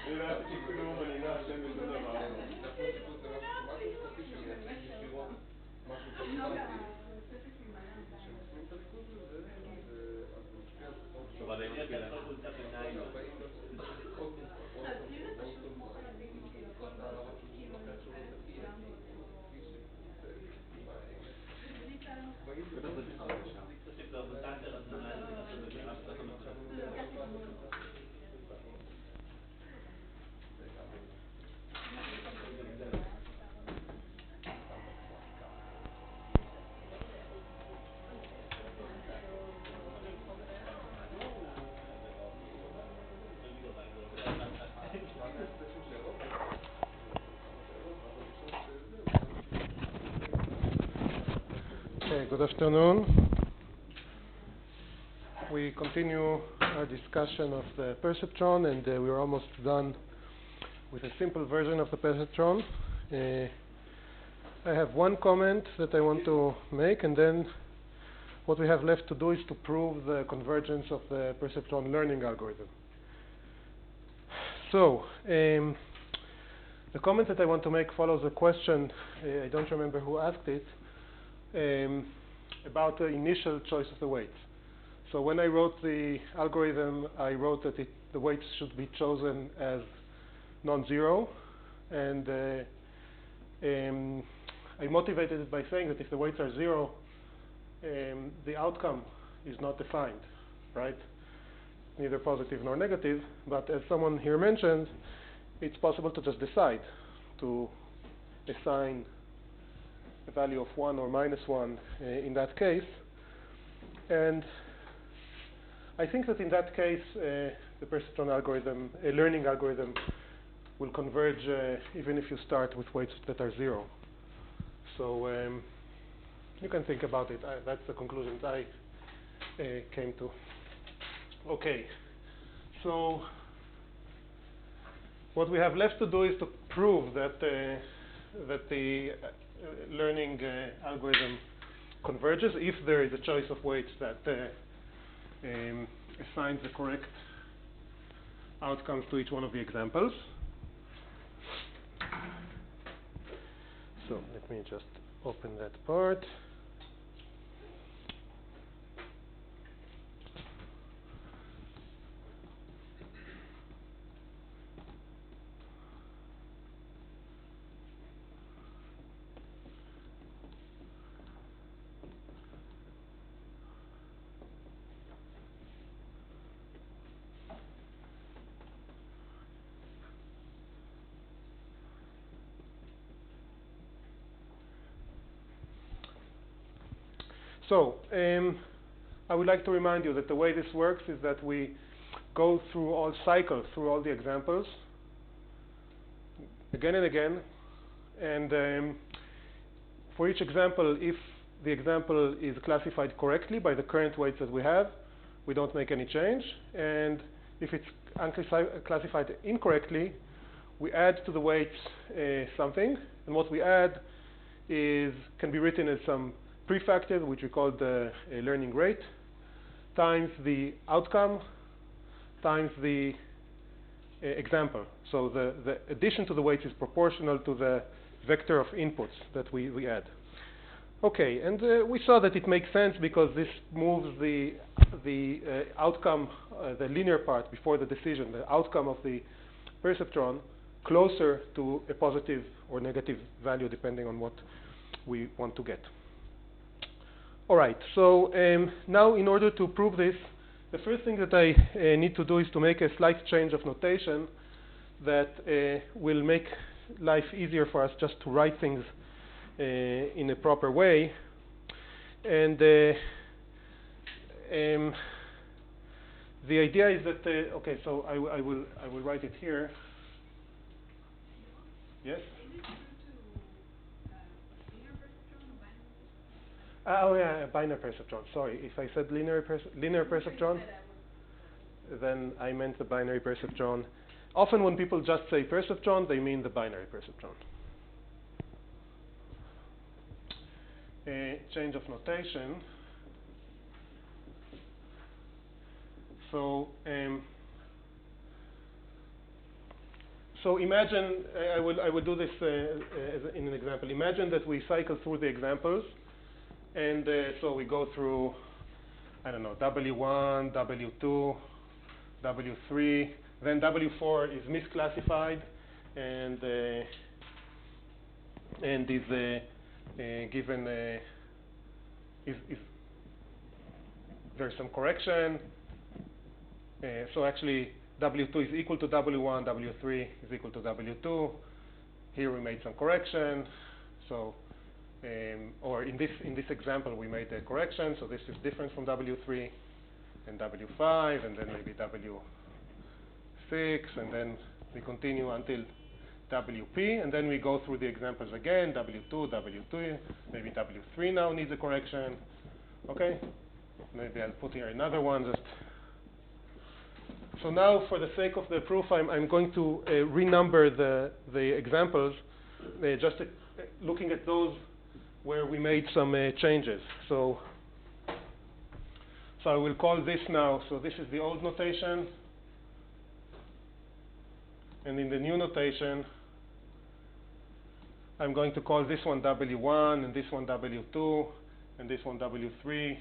הרמתי כלום, אני לא אשם בשום דבר. Okay, good afternoon. We continue our discussion of the perceptron, and we're almost done with a simple version of the perceptron. I have one comment that I want to make, and then what we have left to do is to prove the convergence of the perceptron learning algorithm. So, the comment that I want to make follows a question, I don't remember who asked it, about the initial choice of the weights. So when I wrote the algorithm, I wrote that the weights should be chosen as non-zero, and I motivated it by saying that if the weights are zero, the outcome is not defined, right? Neither positive nor negative, but as someone here mentioned, it's possible to just decide to assign a value of 1 or -1 in that case. And I think that in that case, the perceptron algorithm, a learning algorithm, will converge even if you start with weights that are zero. So you can think about it. That's the conclusion that I came to. Okay, so what we have left to do is to prove that the learning algorithm converges if there is a choice of weights that assigns the correct outcomes to each one of the examples. So let me just open that part. So, I would like to remind you that the way this works is that we go through all cycles, through all the examples, again and again, and for each example, if the example is classified correctly by the current weights that we have, we don't make any change, and if it's classified incorrectly, we add to the weights something, and what we add can be written as some prefactor, which we call the learning rate, times the outcome, times the example. So the addition to the weights is proportional to the vector of inputs that we add. Okay, and we saw that it makes sense because this moves the outcome, the linear part before the decision, the outcome of the perceptron, closer to a positive or negative value depending on what we want to get. All right, so now in order to prove this, the first thing that I need to do is to make a slight change of notation that will make life easier for us just to write things in a proper way. And the idea is that, okay, so I will write it here. Yes? Oh yeah, binary perceptron. Sorry, if I said linear perceptron, then I meant the binary perceptron. Often when people just say perceptron, they mean the binary perceptron. Change of notation. So So imagine, I will do this in an example. Imagine that we cycle through the examples, and so we go through, I don't know, W1, W2, W3, then W4 is misclassified, and is given, there's some correction. So actually, W2 is equal to W1, W3 is equal to W2. Here we made some correction. So, or in this example, we made a correction. So this is different from W3 and W5, and then maybe W6, and then we continue until WP, and then we go through the examples again. W2, W2, maybe W3 now needs a correction. Okay, maybe I'll put here another one just. So now, for the sake of the proof, I'm going to renumber the examples, just looking at those where we made some changes. So I will call this now. So this is the old notation, and in the new notation, I'm going to call this one W1, and this one W2, and this one W3.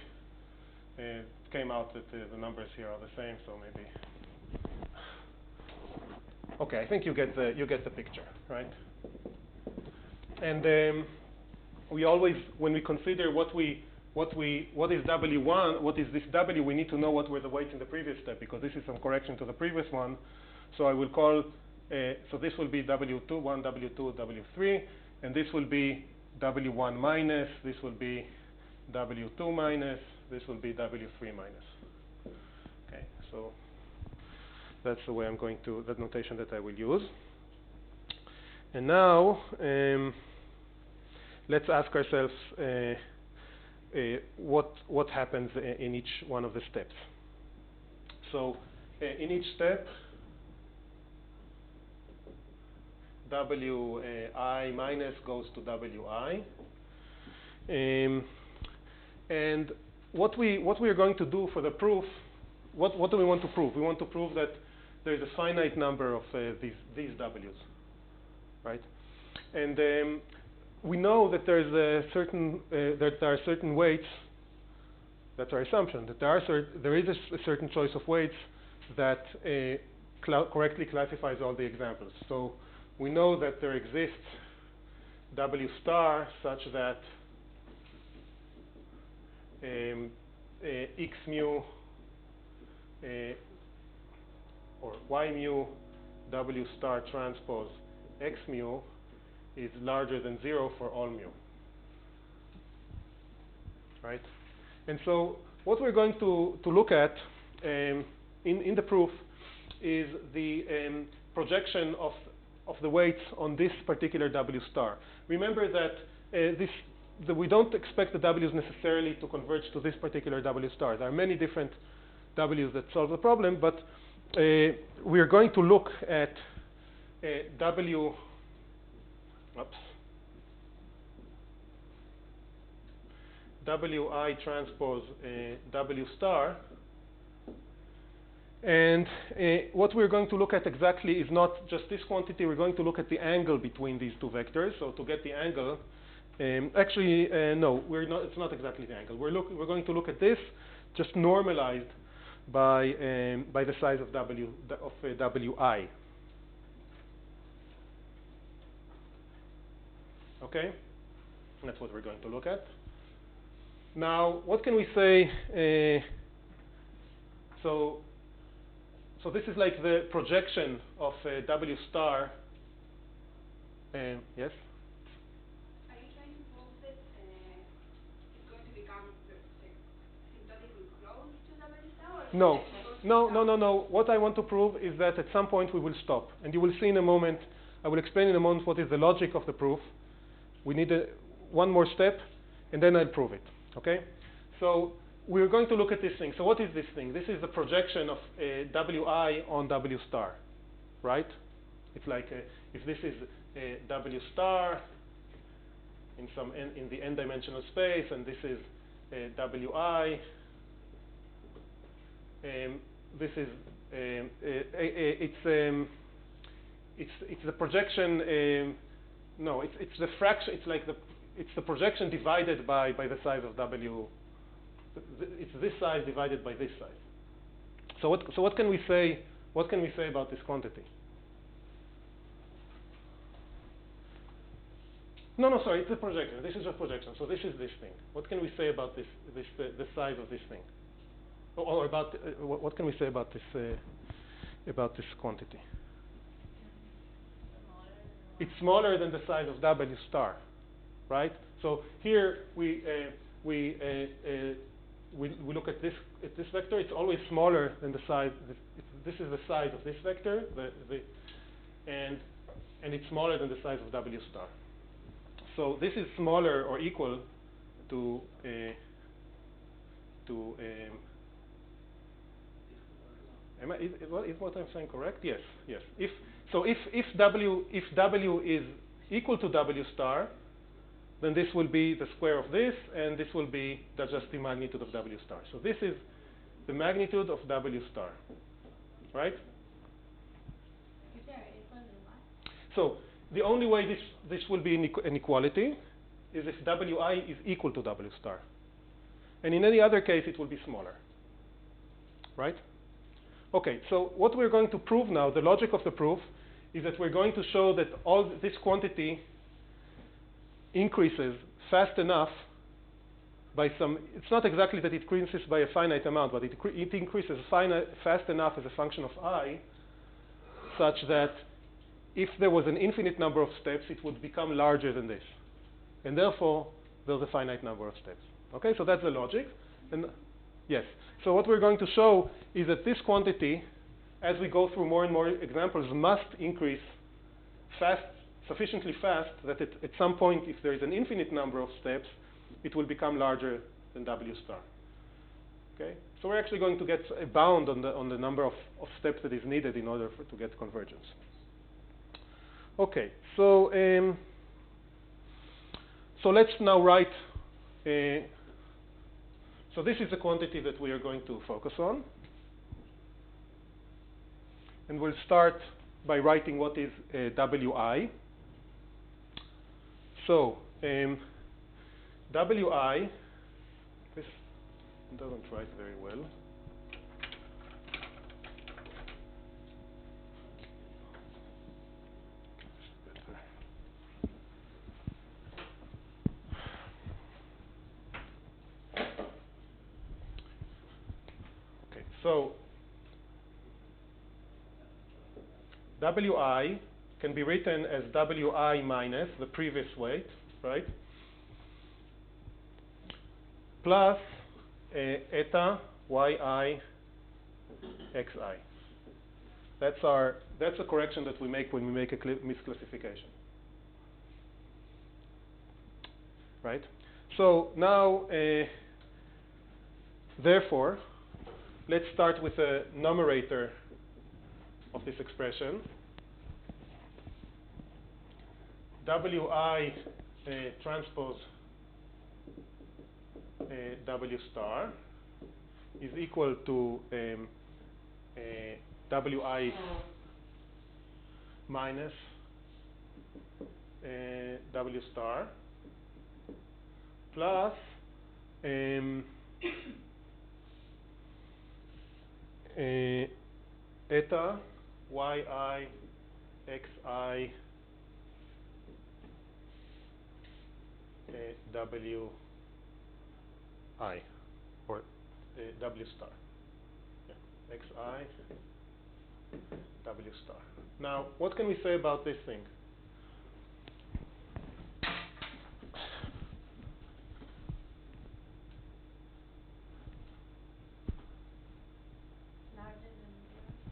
It came out that the numbers here are the same, so maybe. Okay, I think you get the picture, right? And we always, when we consider what is W1, what is this W, we need to know what were the weights in the previous step, because this is some correction to the previous one. So I will call, so this will be W2, W2, W3, and this will be W1 minus, this will be W2 minus, this will be W3 minus. Okay, so that's the way I'm going to, that notation that I will use. And now, let's ask ourselves what happens in each one of the steps. So in each step, Wi minus goes to Wi. And what we are going to do for the proof, what do we want to prove? We want to prove that there is a finite number of these W's, right? And we know that there is a certain that there are certain weights. That's our assumption, that there is a certain choice of weights that correctly classifies all the examples. So we know that there exists W star such that X mu or Y mu W star transpose X mu is larger than 0 for all mu, right? And so what we're going to look at in the proof is the projection of the weights on this particular W star. Remember that we don't expect the W's necessarily to converge to this particular W star. There are many different W's that solve the problem, but we are going to look at Wi transpose W star. And what we're going to look at exactly is not just this quantity. We're going to look at the angle between these two vectors. So to get the angle, actually, no, we're not. It's not exactly the angle. We're going to look at this just normalized by the size of Wi. Okay, that's what we're going to look at. Now, what can we say? So this is like the projection of W star. Yes? Are you trying to prove that it's going to become symptotically close to W star? No. What I want to prove is that at some point we will stop. And you will see in a moment, I will explain in a moment what is the logic of the proof. We need one more step, and then I'll prove it. Okay? So we're going to look at this thing. So what is this thing? This is the projection of Wi on W star, right? It's like if this is W star in the n-dimensional space, and this is Wi. This is it's the projection. No, it's the fraction. It's the projection divided by the size of W. It's this size divided by this size. So what can we say? What can we say about this quantity? No, sorry, it's a projection. This is a projection. So this is this thing. What can we say about this? The size of this thing, or about what can we say about this quantity? It's smaller than the size of W star, right? So here we look at this vector. It's always smaller than the size. This is the size of this vector, and it's smaller than the size of W star. So this is smaller or equal to is what I'm saying correct? Yes. If W is equal to W star, then this will be the square of this, and this will be just the magnitude of W star. So this is the magnitude of W star, right? Is there equal to what? So the only way this will be an equality is if Wi is equal to W star. And in any other case, it will be smaller, right? Okay, so what we're going to prove now, the logic of the proof, is that we're going to show that all this quantity increases fast enough by some, it's not exactly that it increases by a finite amount, but it increases fast enough as a function of I, such that if there was an infinite number of steps, it would become larger than this. And therefore, there's a finite number of steps. Okay, so that's the logic. And yes, so what we're going to show is that this quantity, as we go through more and more examples, must increase sufficiently fast that at some point, if there is an infinite number of steps, it will become larger than W star. Okay, so we're actually going to get a bound on the number of steps that is needed in order to get convergence. Okay, so let's now write. So this is the quantity that we are going to focus on, and we'll start by writing what is Wi. So Wi, this doesn't write very well. Okay, so Wi can be written as Wi minus the previous weight, right? Plus eta yi xi. That's a correction that we make when we make a misclassification, right? So now, therefore, let's start with the numerator of this expression. Wi transpose W star is equal to Wi minus W star plus eta yi xi W I, or W star. Yeah. Xi W star. Now, what can we say about this thing? Larger than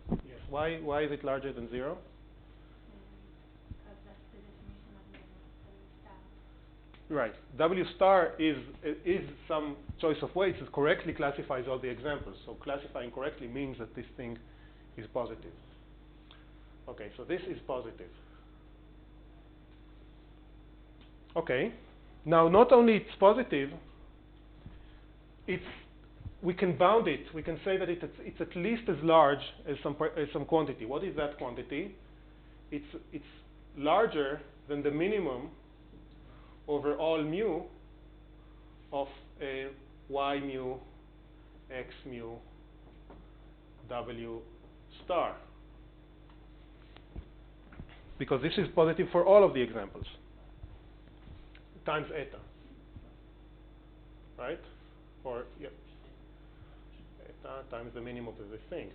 0? Yes. Why is it larger than 0? Because that's the definition of the star. Right. W star is some choice of weights. It correctly classifies all the examples. So classifying correctly means that this thing is positive. Okay, so this is positive. Okay. Now, not only it's positive, we can bound it. We can say that it's at least as large as some quantity. What is that quantity? it's larger than the minimum over all mu of y mu, x mu, w star. Because this is positive for all of the examples, times eta, right? Or, yep, eta times the minimum of this thing.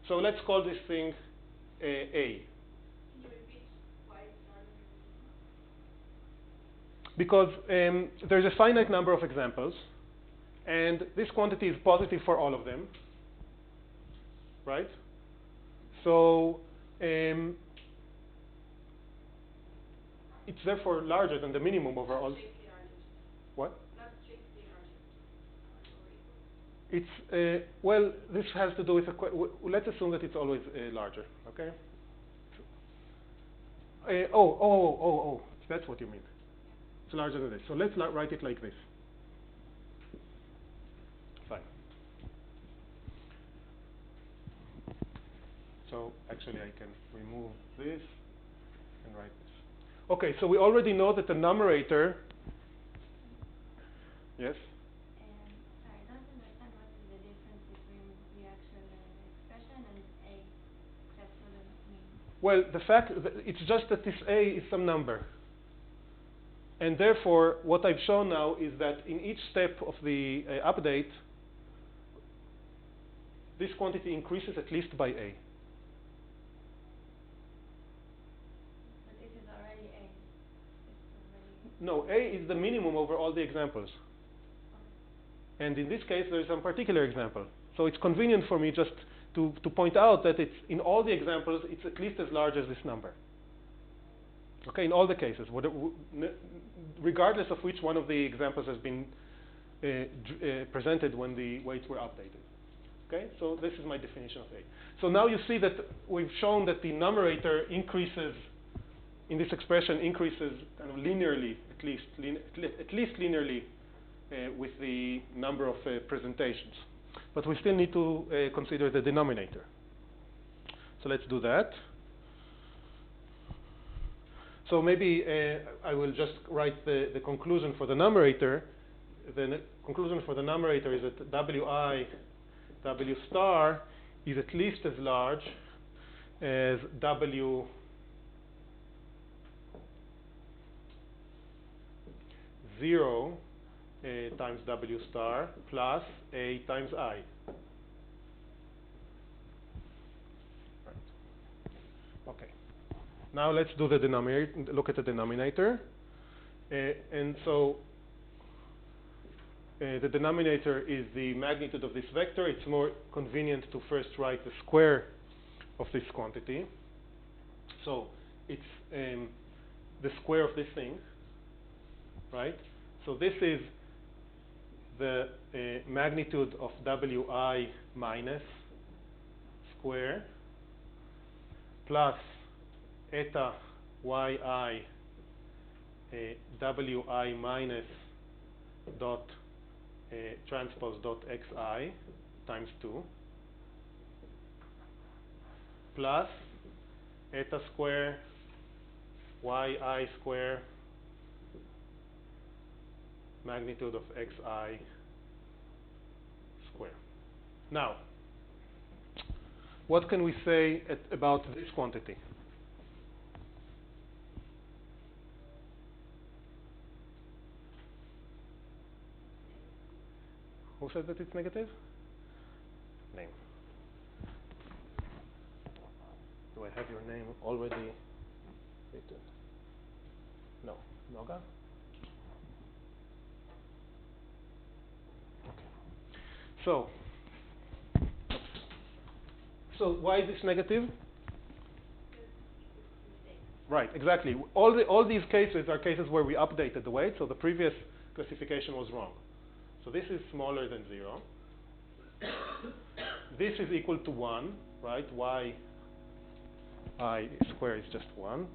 So let's call this thing A. Can you repeat why it's larger than Because there's a finite number of examples, and this quantity is positive for all of them, right? So it's therefore larger than the minimum over all. strictly larger? What? Not strictly larger. Or It's well, this has to do with let's assume that it's always larger, okay? Oh, that's what you mean. It's larger than this. So let's write it like this. Fine. So actually I can remove this and write this. Okay, so we already know that the numerator, yes? Sorry, I don't understand what is the difference between the actual expression and A. That's what it means. Well, the fact that it's just that this A is some number. And therefore, what I've shown now is that in each step of the update, this quantity increases at least by A. But this is already A. No, A is the minimum over all the examples. And in this case, there is some particular example. So it's convenient for me just to point out that it's in all the examples, it's at least as large as this number. Okay, in all the cases, regardless of which one of the examples has been presented when the weights were updated. Okay, so this is my definition of A. So now you see that we've shown that the numerator increases, in this expression, increases kind of linearly, at least linearly with the number of presentations. But we still need to consider the denominator. So let's do that. So maybe I will just write the conclusion for the numerator. The conclusion for the numerator is that W star is at least as large as W zero times W star plus A times I. Right. Okay. Now let's do the denominator. Look at the denominator. And so the denominator is the magnitude of this vector. It's more convenient to first write the square of this quantity. So it's the square of this thing, right? So this is the magnitude of Wi minus square plus eta yi Wi minus dot transpose dot xi times 2 plus eta square yi square magnitude of xi square. Now, what can we say about this quantity? Who said that it's negative? Name. Do I have your name already written? No. Noga? Okay. So why is this negative? Right, exactly. All these cases are cases where we updated the weight, so the previous classification was wrong. So this is smaller than 0. This is equal to 1, right? I square is just 1.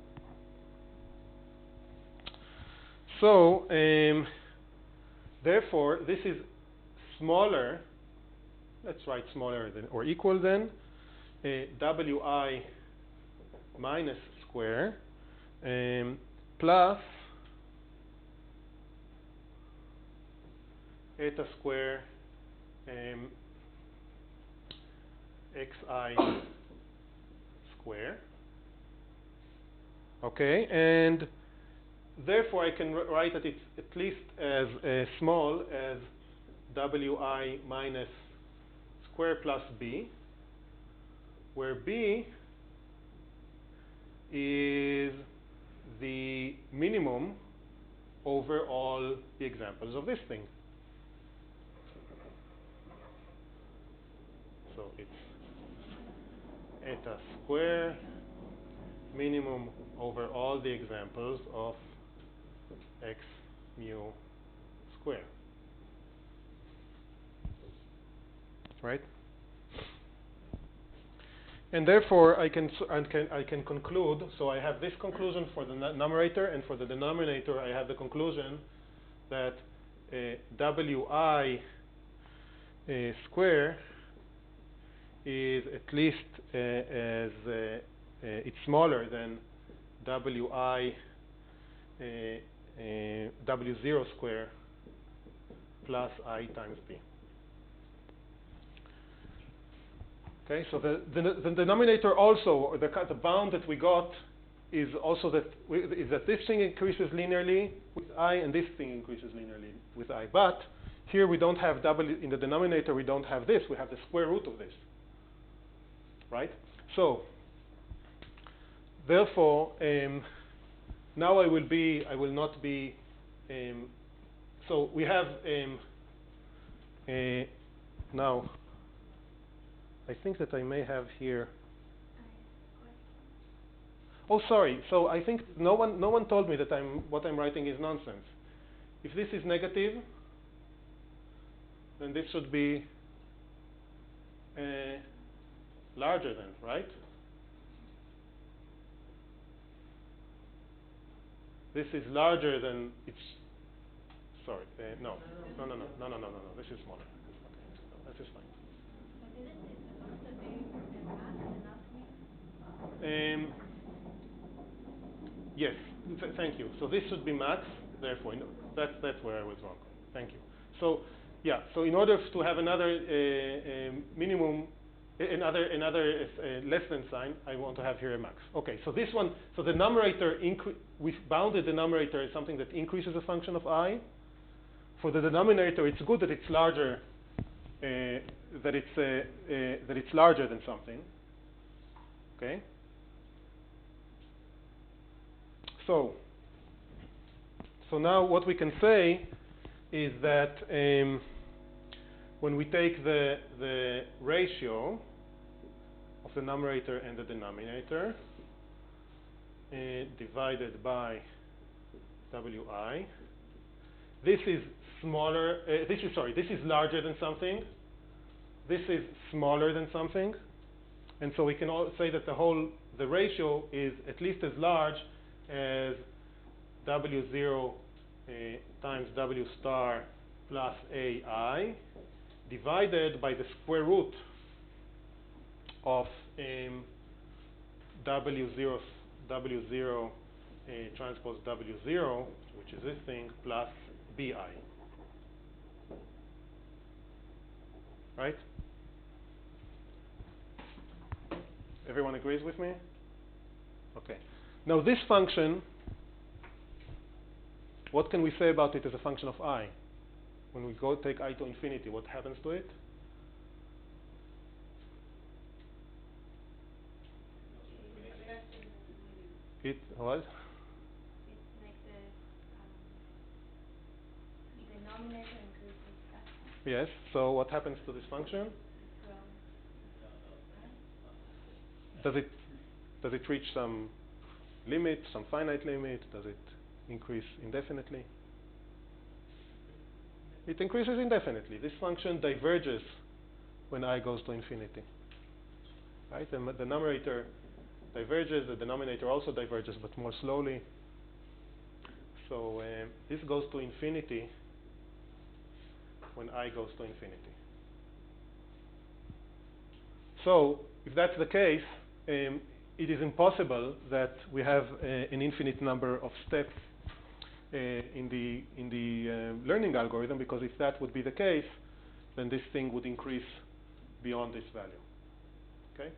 So therefore, this is smaller. Let's write smaller than or equal than Wi minus square plus eta square xi square. Okay, and therefore I can write that it's at least as small as wi minus square plus b, where b is the minimum over all the examples of this thing. So it's eta square minimum over all the examples of x mu square. Right? And therefore I can conclude, so I have this conclusion for the numerator, and for the denominator I have the conclusion that wi square is at least as it's smaller than wi w0 square plus I times b. Okay, so the denominator also, or the bound that we got, is also that this thing increases linearly with I, and this thing increases linearly with I. But here we don't have in the denominator we don't have this. We have the square root of this. Right? So therefore, now I will not be. So we have now. I think that I may have here. Oh, sorry. So I think no one told me that what I'm writing is nonsense. If this is negative, then this should be larger than, right? This is larger than it's. Sorry. No. This is smaller. Okay. No, this is fine. But isn't it supposed to be a max and not min? Yes. Thank you. So this should be max. Therefore, no, that's where I was wrong. Thank you. So yeah. So in order to have another minimum, another less than sign, I want to have here a max. Okay. So this one. So the numerator we've bounded the numerator as something that increases the function of I. For the denominator, it's good that it's larger. That it's larger than something. Okay. So now what we can say is that when we take the ratio of the numerator and the denominator divided by wi, this is smaller. This is larger than something. This is smaller than something, and so we can all say that the ratio is at least as large as w0 times w star plus ai divided by the square root of w0 transpose w0, which is this thing, plus bi. Right? Everyone agrees with me? Okay. Now this function, what can we say about it as a function of I? When we take I to infinity, what happens to it? It what? It makes the denominator increases faster. Yes. So what happens to this function? Does it reach some limit, some finite limit? Does it increase indefinitely? It increases indefinitely. This function diverges when I goes to infinity. Right? The numerator diverges, the denominator also diverges, but more slowly. So this goes to infinity when I goes to infinity. So if that's the case, it is impossible that we have an infinite number of steps in the learning algorithm, because if that would be the case, then this thing would increase beyond this value. Okay?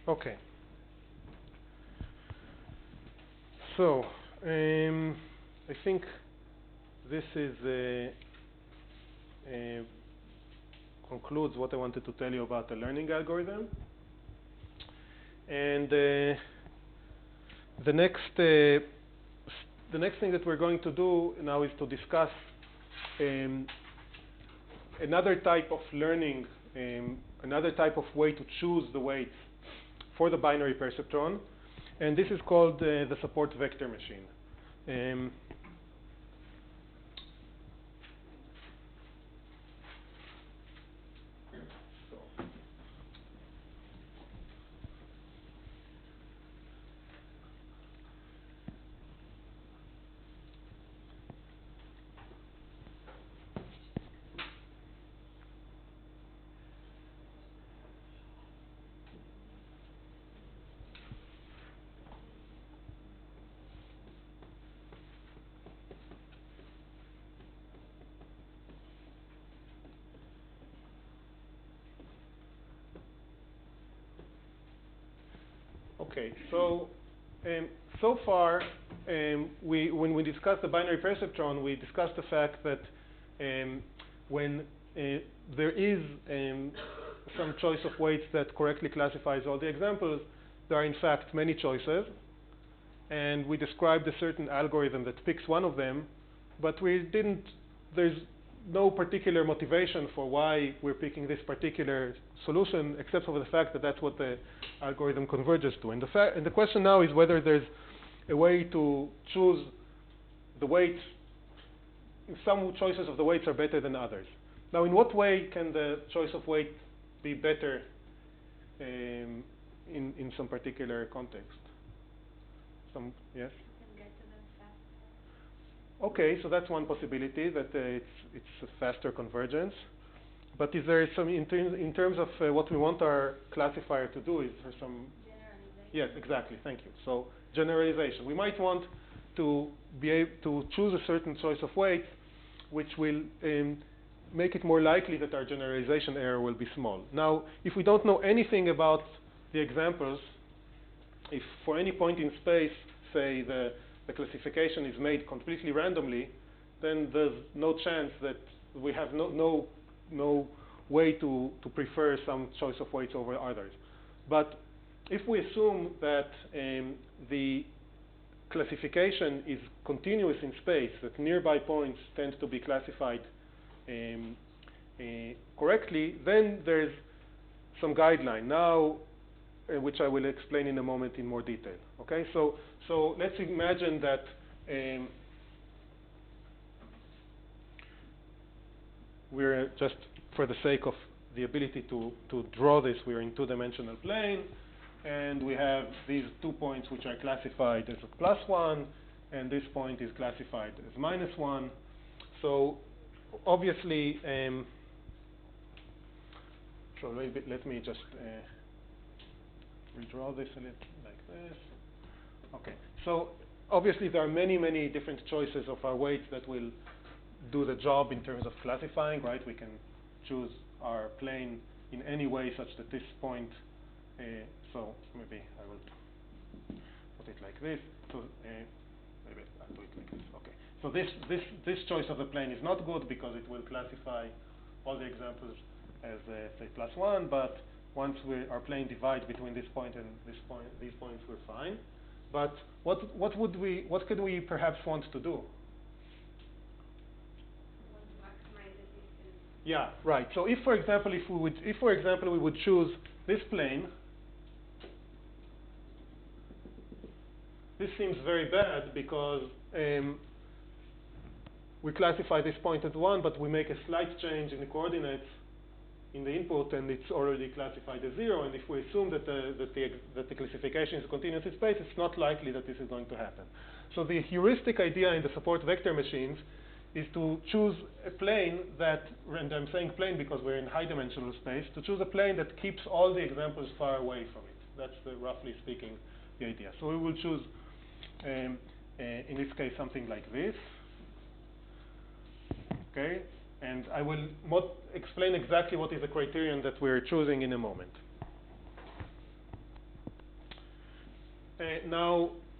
Okay. So, I think this is concludes what I wanted to tell you about the learning algorithm. And the next thing that we're going to do now is to discuss another type of learning, another type of way to choose the weights for the binary perceptron, and this is called the support vector machine. Okay, so so far, when we discussed the binary perceptron, we discussed the fact that when there is some choice of weights that correctly classifies all the examples, there are in fact many choices, and we described a certain algorithm that picks one of them, but there's no particular motivation for why we're picking this particular solution, except for the fact that that's what the algorithm converges to. And the question now is whether there's a way to choose the weights. Some choices of the weights are better than others. Now, in what way can the choice of weight be better in some particular context? Yes? Okay, so that's one possibility, that it's a faster convergence. But is there some, in terms of what we want our classifier to do, is there some... Generalization. Yes, exactly, thank you. So, generalization. We might want to be able to choose a certain choice of weight, which will make it more likely that our generalization error will be small. Now, if we don't know anything about the examples, if for any point in space, say, the classification is made completely randomly, then there's no chance that we have no way to prefer some choice of weights over others. But if we assume that the classification is continuous in space, that nearby points tend to be classified correctly, then there's some guideline now, which I will explain in a moment in more detail. Okay, so let's imagine that we're just, for the sake of the ability to draw this, we're in two-dimensional plane, and we have these 2 points which are classified as a +1, and this point is classified as -1. So obviously, so let me just redraw this a little like this. Okay, so obviously there are many different choices of our weights that will do the job in terms of classifying, right? We can choose our plane in any way such that this point, so maybe I will put it like this. So maybe I'll do it like this. Okay, so this choice of the plane is not good because it will classify all the examples as say +1, but once our plane divides between this point and this point, these points, we're fine. But what could we perhaps want to do? Maximize the distance. Yeah, right. So if, for example, we would choose this plane, this seems very bad because we classify this point as 1, but we make a slight change in the coordinates in the input, and it's already classified as 0. And if we assume that the classification is continuous in space, it's not likely that this is going to happen. So the heuristic idea in the support vector machines is to choose a plane that, and I'm saying plane because we're in high-dimensional space, to choose a plane that keeps all the examples far away from it. That's roughly speaking the idea. So we will choose, in this case, something like this. Okay, and I will explain exactly what is the criterion that we're choosing in a moment.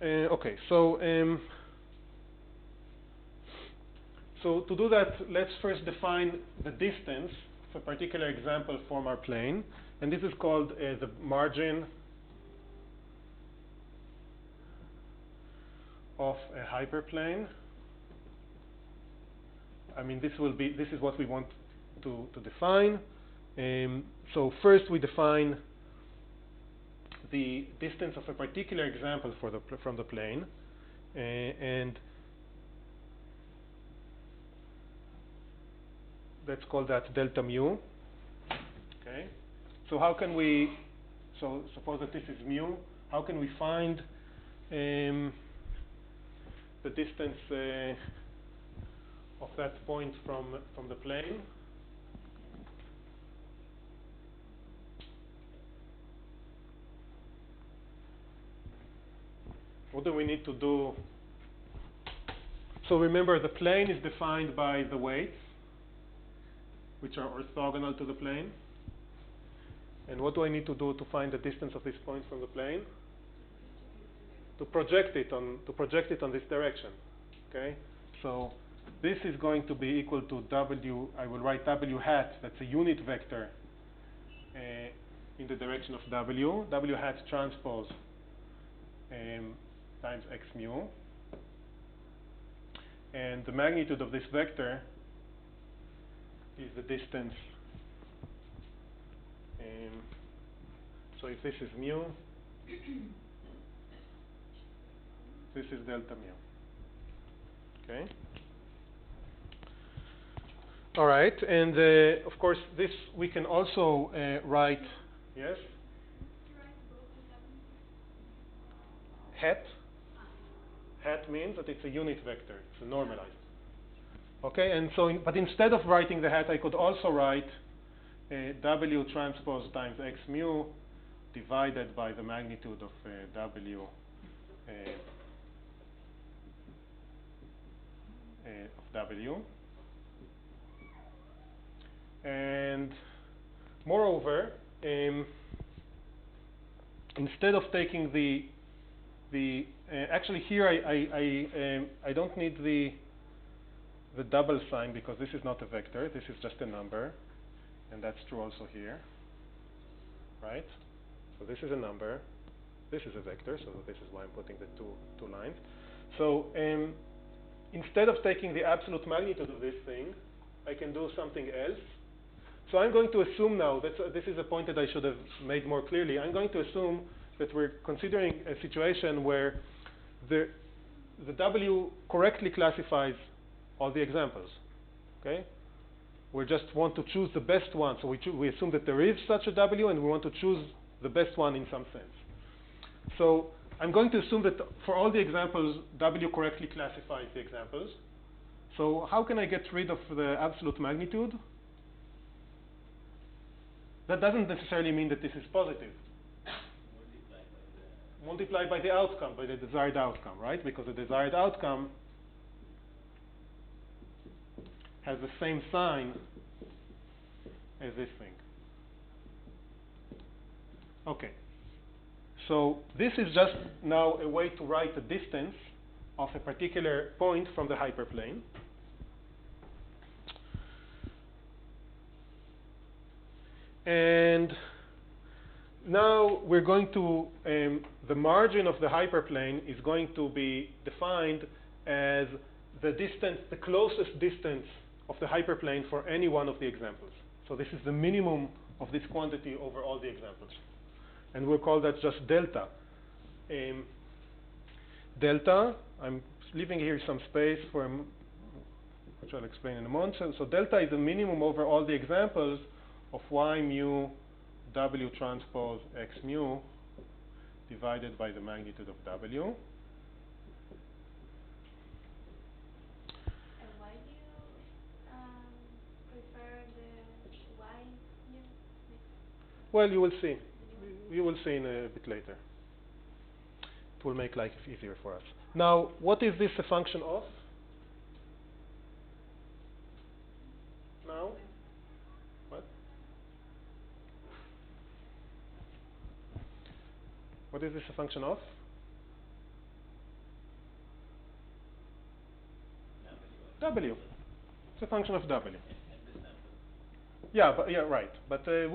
Okay, so to do that, let's first define the distance of a particular example from our plane, and this is called the margin of a hyperplane. I mean, this is what we want to define. So first we define the distance of a particular example from the plane, and let's call that delta mu. Okay. So how can we? So suppose that this is mu. How can we find the distance of that point from the plane? What do we need to do? So remember, the plane is defined by the weights, which are orthogonal to the plane. And what do I need to do to find the distance of this point from the plane? To project it on this direction. Okay. So this is going to be equal to W. I will write W hat. That's a unit vector in the direction of W. W hat transpose times x mu. And the magnitude of this vector is the distance. So if this is mu, this is delta mu. Okay. All right, and of course this we can also write. Yes. Hat. Hat means that it's a unit vector. It's a normalized. Okay, and so but instead of writing the hat, I could also write W transpose times x mu divided by the magnitude of W of W. And moreover, instead of taking actually here I don't need the double sign because this is not a vector. This is just a number, and that's true also here, right? So this is a number. This is a vector. So this is why I'm putting the two lines. So instead of taking the absolute magnitude of this thing, I can do something else. So I'm going to assume now that this is a point that I should have made more clearly. I'm going to assume that we're considering a situation where the W correctly classifies all the examples. Okay? We just want to choose the best one. So we assume that there is such a W, and we want to choose the best one in some sense. So I'm going to assume that for all the examples, W correctly classifies the examples. So how can I get rid of the absolute magnitude? That doesn't necessarily mean that this is positive. Multiplied by the outcome, by the desired outcome, right? Because the desired outcome has the same sign as this thing. Okay. So this is just now a way to write the distance of a particular point from the hyperplane. And now we're going to, the margin of the hyperplane is going to be defined as the distance, the closest distance of the hyperplane for any one of the examples. So this is the minimum of this quantity over all the examples. And we'll call that just delta. delta. I'm leaving here some space for which I'll explain in a moment. So delta is the minimum over all the examples of y mu w transpose x mu divided by the magnitude of w. And why do you prefer the y mu? Well, you will see. You will see in a bit later. It will make life easier for us. Now, what is this a function of? Now? What? What is this a function of? W. It's a function of W. Yeah, right. But the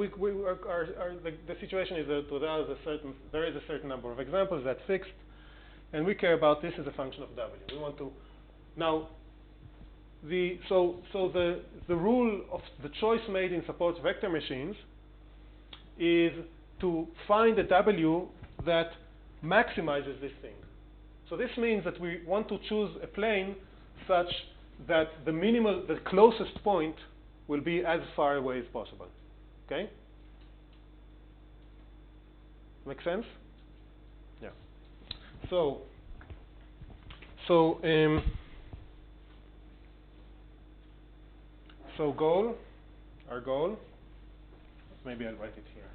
situation is that there is a certain number of examples that's fixed, and we care about this as a function of W. We want to now. The rule of the choice made in support vector machines is to find a W that maximizes this thing. So this means that we want to choose a plane such that the closest point will be as far away as possible. Okay? Make sense? Yeah. So our goal, maybe I'll write it here.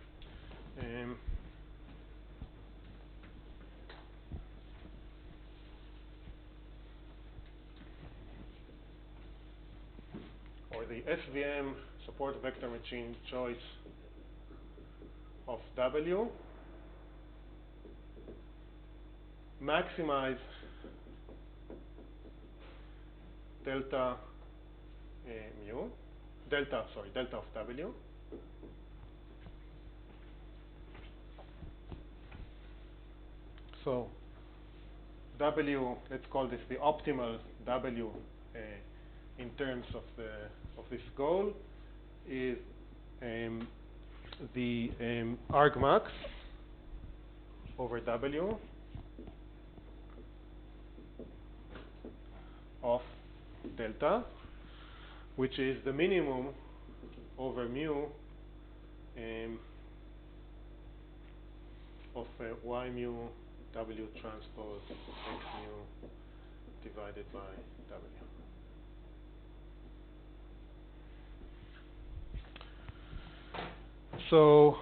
Or the SVM support vector machine choice of W, maximize delta of W. So W, let's call this the optimal W in terms of this goal is the argmax over W of delta, which is the minimum over mu of y mu W transpose x mu divided by W. So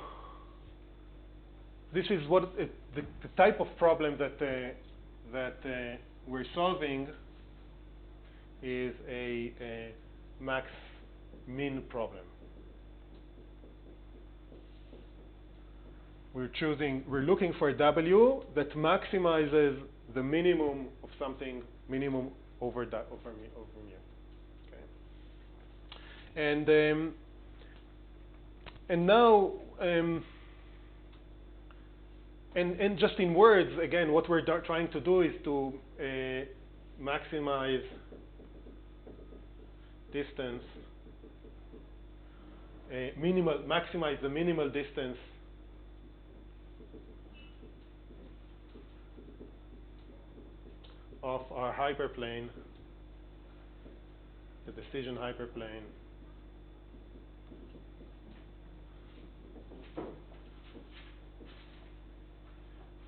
this is what the type of problem that we're solving is a max-min problem. We're looking for a W that maximizes the minimum of something, minimum over mu. Okay. And now, and just in words, again, what we're trying to do is to maximize distance, maximize the minimal distance of our hyperplane, the decision hyperplane,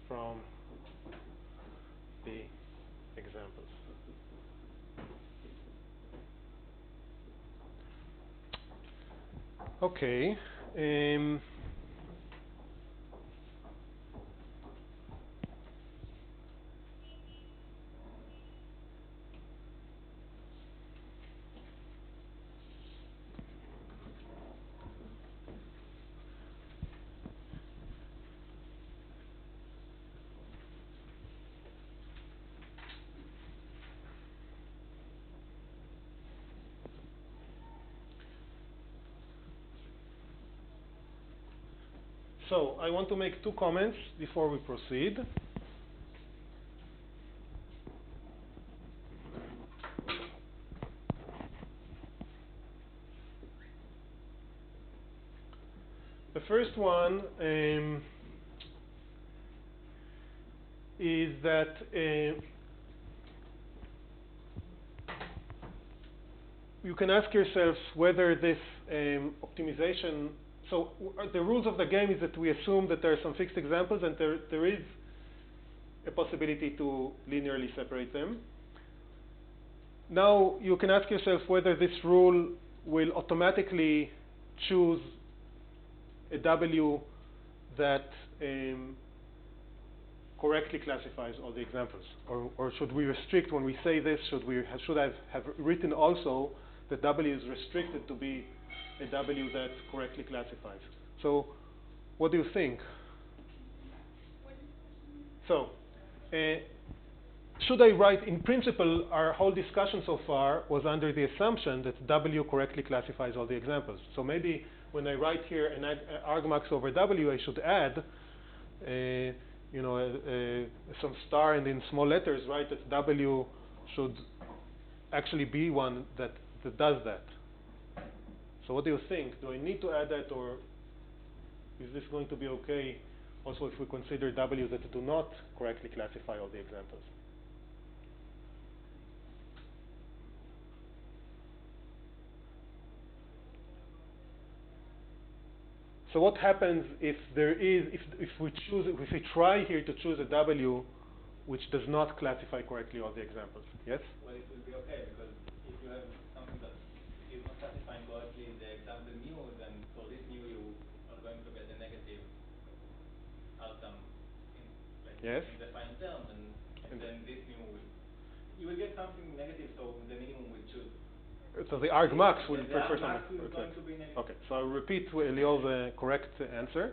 from the examples. Okay. So I want to make two comments before we proceed. The first one is that you can ask yourselves whether this optimization, so the rules of the game is that we assume that there are some fixed examples and there is a possibility to linearly separate them. Now you can ask yourself whether this rule will automatically choose a W that correctly classifies all the examples, or should we restrict when we say this? Should I have written also that W is restricted to be a W that correctly classifies? So, what do you think? So, should I write, in principle, our whole discussion so far was under the assumption that W correctly classifies all the examples. So maybe when I write here an argmax over W, I should add some star and in small letters write that W should actually be one that does that. So what do you think? Do I need to add that, or is this going to be okay also if we consider W that do not correctly classify all the examples? So what happens if we try here to choose a W which does not classify correctly all the examples? Yes? Well, it will be okay, because if you have something that is not classifying correctly the example mu, then for this mu you are going to get a negative outcome in defined terms, and then this mu you will get something negative, so the minimum will choose. So the argmax will prefer something. something. Going to be negative. Okay, so I'll repeat Eliel the correct answer.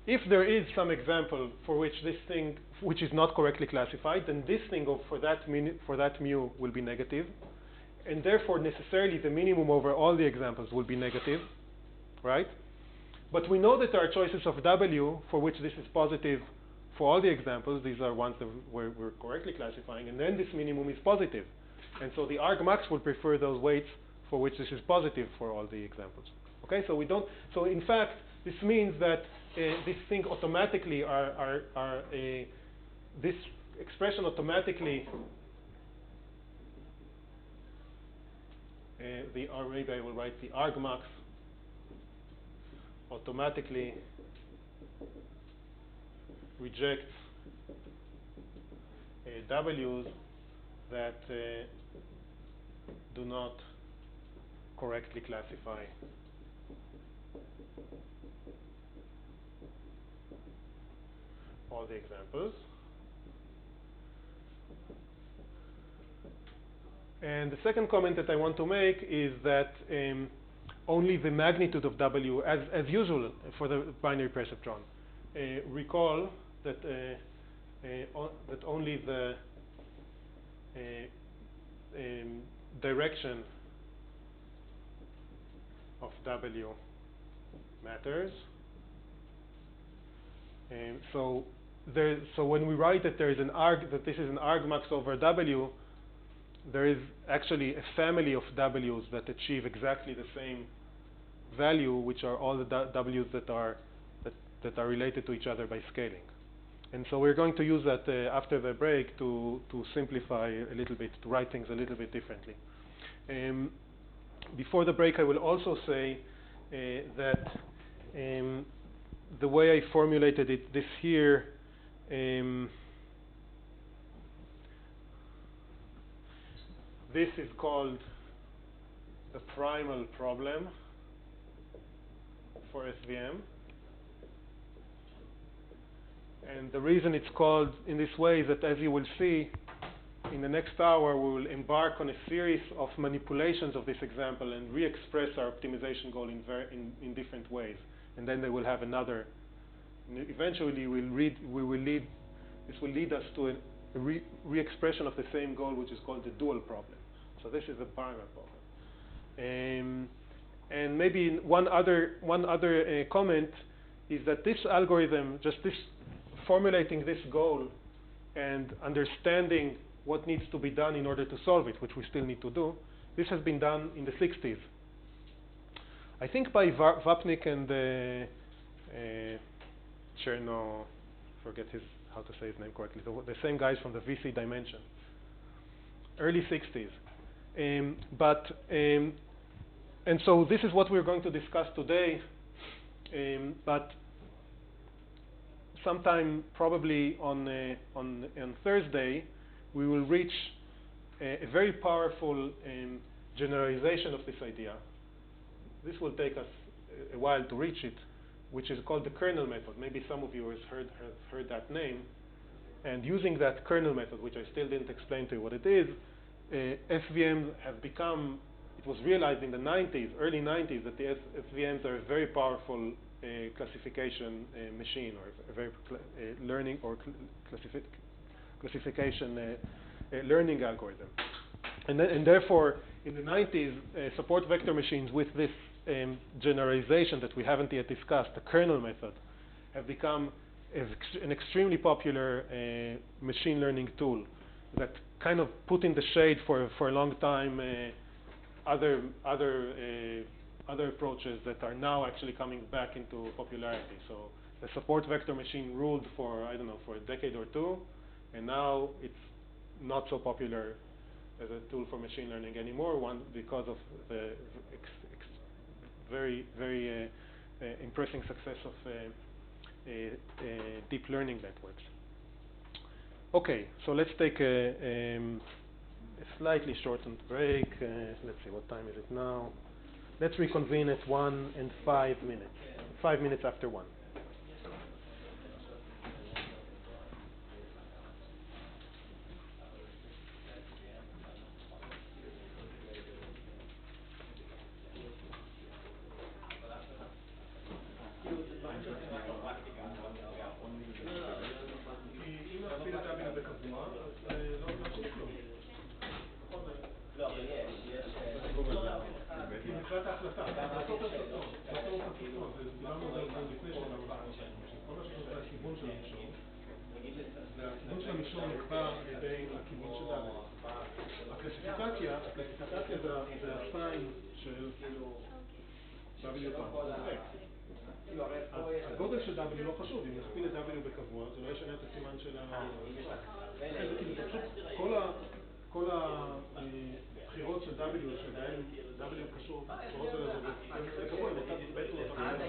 If there is some example for which this thing, which is not correctly classified, then this thing for that mu will be negative, and therefore necessarily the minimum over all the examples will be negative, right? But we know that there are choices of W for which this is positive for all the examples. These are ones that we're correctly classifying, and then this minimum is positive. And so the argmax will prefer those weights for which this is positive for all the examples. Okay, so we don't. So in fact, this means that this thing automatically this expression automatically. Or maybe I will write the argmax automatically rejects W's that do not correctly classify all the examples. And the second comment that I want to make is that only the magnitude of W, as usual for the binary perceptron, recall that that only the direction of W matters. So when we write that there is that this is an argmax over W, there is actually a family of W's that achieve exactly the same value, which are all the W's that are related to each other by scaling. And so we're going to use that after the break to simplify a little bit, to write things a little bit differently. Before the break, I will also say that the way I formulated this here, this is called the Primal Problem for SVM. And the reason it's called in this way is that, as you will see, in the next hour we will embark on a series of manipulations of this example and re-express our optimization goal in different ways. And then they will have another. Eventually, this will lead us to a re-expression of the same goal, which is called the dual problem. So this is the primal problem. And maybe one other comment is that this algorithm, just this formulating this goal and understanding what needs to be done in order to solve it, which we still need to do, this has been done in the 60s. I think by Vapnik and forget how to say his name correctly. The same guys from the VC Dimension, early 60s. And so this is what we're going to discuss today. But sometime probably on Thursday, we will reach a very powerful generalization of this idea. This will take us a while to reach it, which is called the Kernel Method. Maybe some of you have heard that name. And using that Kernel Method, which I still didn't explain to you what it is, SVMs have become, it was realized in the 90s, early 90s, that the SVMs are a very powerful classification machine, or a very learning or classification learning algorithm. And therefore, in the 90s, support vector machines with this generalization that we haven't yet discussed, the Kernel Method, have become an extremely popular machine learning tool that kind of put in the shade for a long time other approaches that are now actually coming back into popularity. So the support vector machine ruled for, I don't know, for a decade or two, and now it's not so popular as a tool for machine learning anymore, because of the very, very impressive success of deep learning networks. Okay, so let's take a slightly shortened break. Let's see, what time is it now? Let's reconvene at 1 and 5 minutes. 5 minutes after 1. מבחינת ההחלטה, בסוף הסרטון, דיברנו על זה גם לפני שדיברנו על המישור. כל מה שקורה זה הכיוון של המישור, והכיוון של המישור נקבע על ידי הכיוון של הקלסיפיקציה. הקלסיפיקציה זה הסיין של W פעם. הגודל של W לא חשוב, אם נכפיל את W בקבוע, זה לא ישנה את הסימן של לכן זה כאילו פשוט כל הבחירות של W שבהן W קשור בחירות זה קבוע, בעצם עד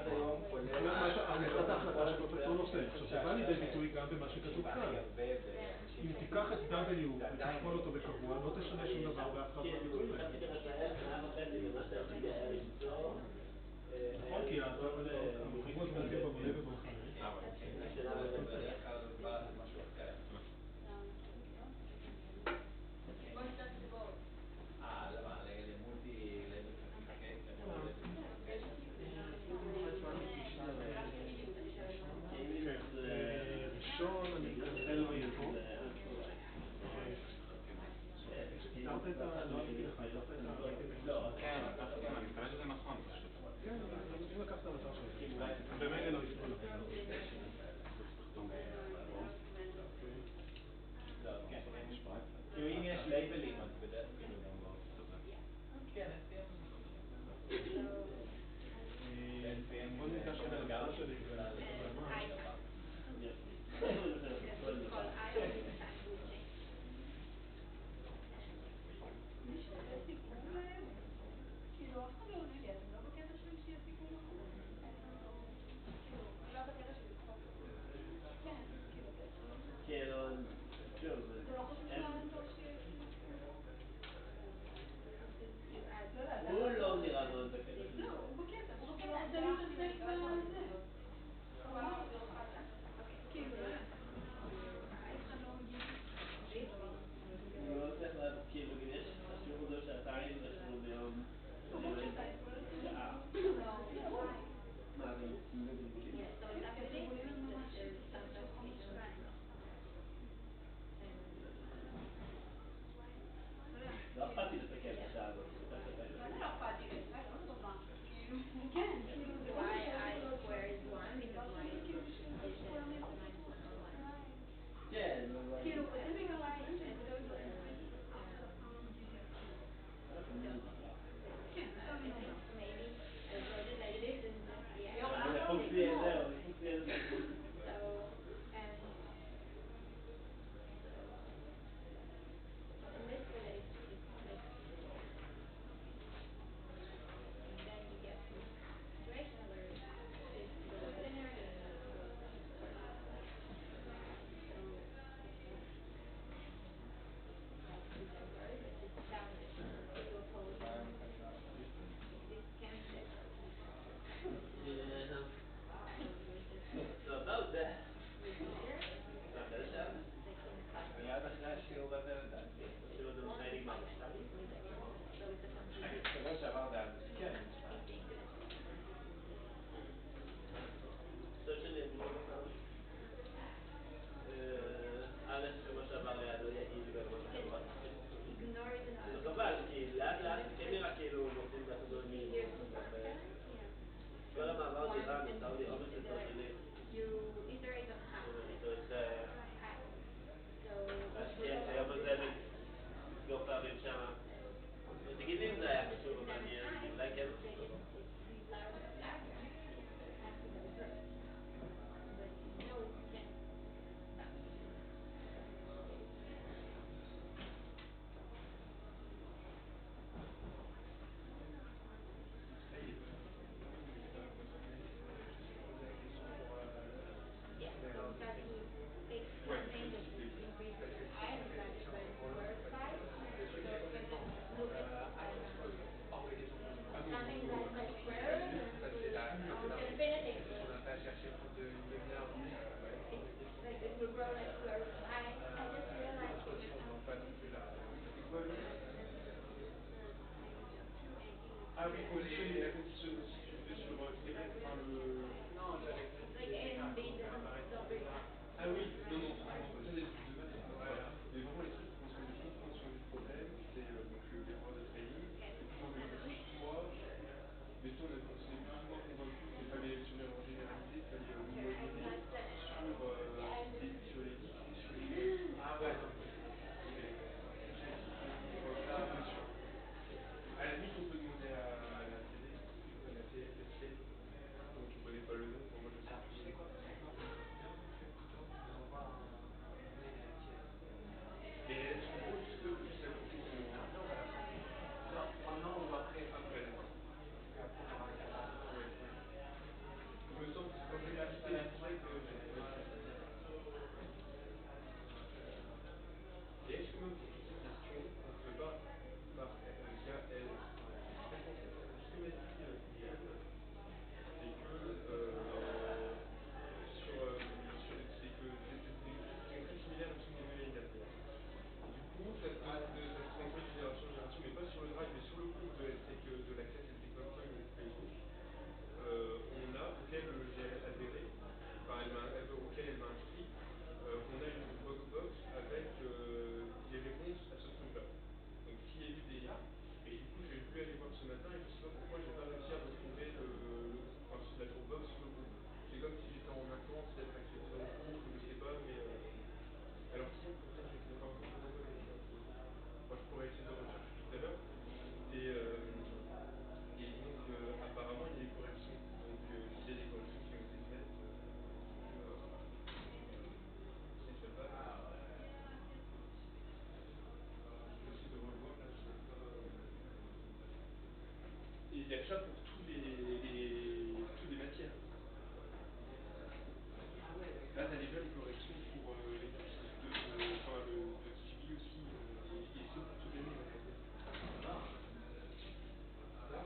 היום מבחינת ההחלטה של אותו נושא. עכשיו זה בא לידי ביטוי גם במה שכתוב כאן. אם תיקח את W ותכפול אותו בקבוע, לא תשנה שום דבר באף אחד מהביטויים האלה. נכון, כי הבחירות מופיע במונה ובמחנה. ראשון, אני מתנצל לא יהיה פה. הסתרת את לא עשיתי לך, כן, אני מקווה שזה נכון. כן, אם לקחת את המצב שלך, במילא לא יסתכל. oui, conditionner, la condition, si tu faisais sur Theorem, enfin le... Non, j'avais fait Ah oui, non, non, ça il y a des trucs de base, c'est pas ça. Mais vraiment, les trucs, quand on dit compréhension du problème, c'est donc l'erreur de training, et puis on avait dit soit, mettons, on s'est plus ou moins convaincu qu'il fallait, sur l'erreur généralisée, il fallait le moduler sur les X et sur les Y. Ah ouais, non. À la limite, on peut demander à la télé, la TFSL, dont je ne connais pas le nom, moi je sais plus. Tu sais quoi, plutôt, je vous envoie un mail à la tienne. Et est-ce qu'en gros, eux, ça coûte Maintenant, on va la faire. Non, pendant ou après. après, d'accord. Parce qu'après, tu auras un quart d'heure. Ouais, ouais. Il me semble que c'est quand j'ai quitté la site, et est-ce que même pour toutes ces questions, on ne fait pas par KL? Très concept. Ce que m'a dit Yann, c'est que c'est que c'est des choses qui sont très similaires au son des dernière. Du coup, ça se transmet de génération en génération, mais pas sur le drive, mais sur le compte de la classe ST.com et Facebook. On a, auquel j'ai adhéré, auquel elle m'a inscrit, on a une box avec des réponses à ce compte-là. Donc s'il y a eu des... Et du coup, j'ai voulu aller voir ce matin et je ne sais pas pourquoi je n'ai pas réussi à retrouver la Dropbox sur le groupe. C'est comme si j'étais en vacances, d'être accepté dans le groupe, je ne sais pas, mais... Alors si, peut-être je ne sais pas encore comment moi, je pourrais essayer de rechercher tout à l'heure. Et donc, apparemment, il y a des corrections. Donc, s'il y a des corrections qui ont été faites, c'est déjà pas mal. Je vais essayer de revoir, là, je ne sais pas... Et il y a ça pour toutes les matières. Ah ouais, d'accord. Là, tu as déjà les corrections pour l'exercice le suivi aussi, et ce pour toute l'année, en fait. Ça,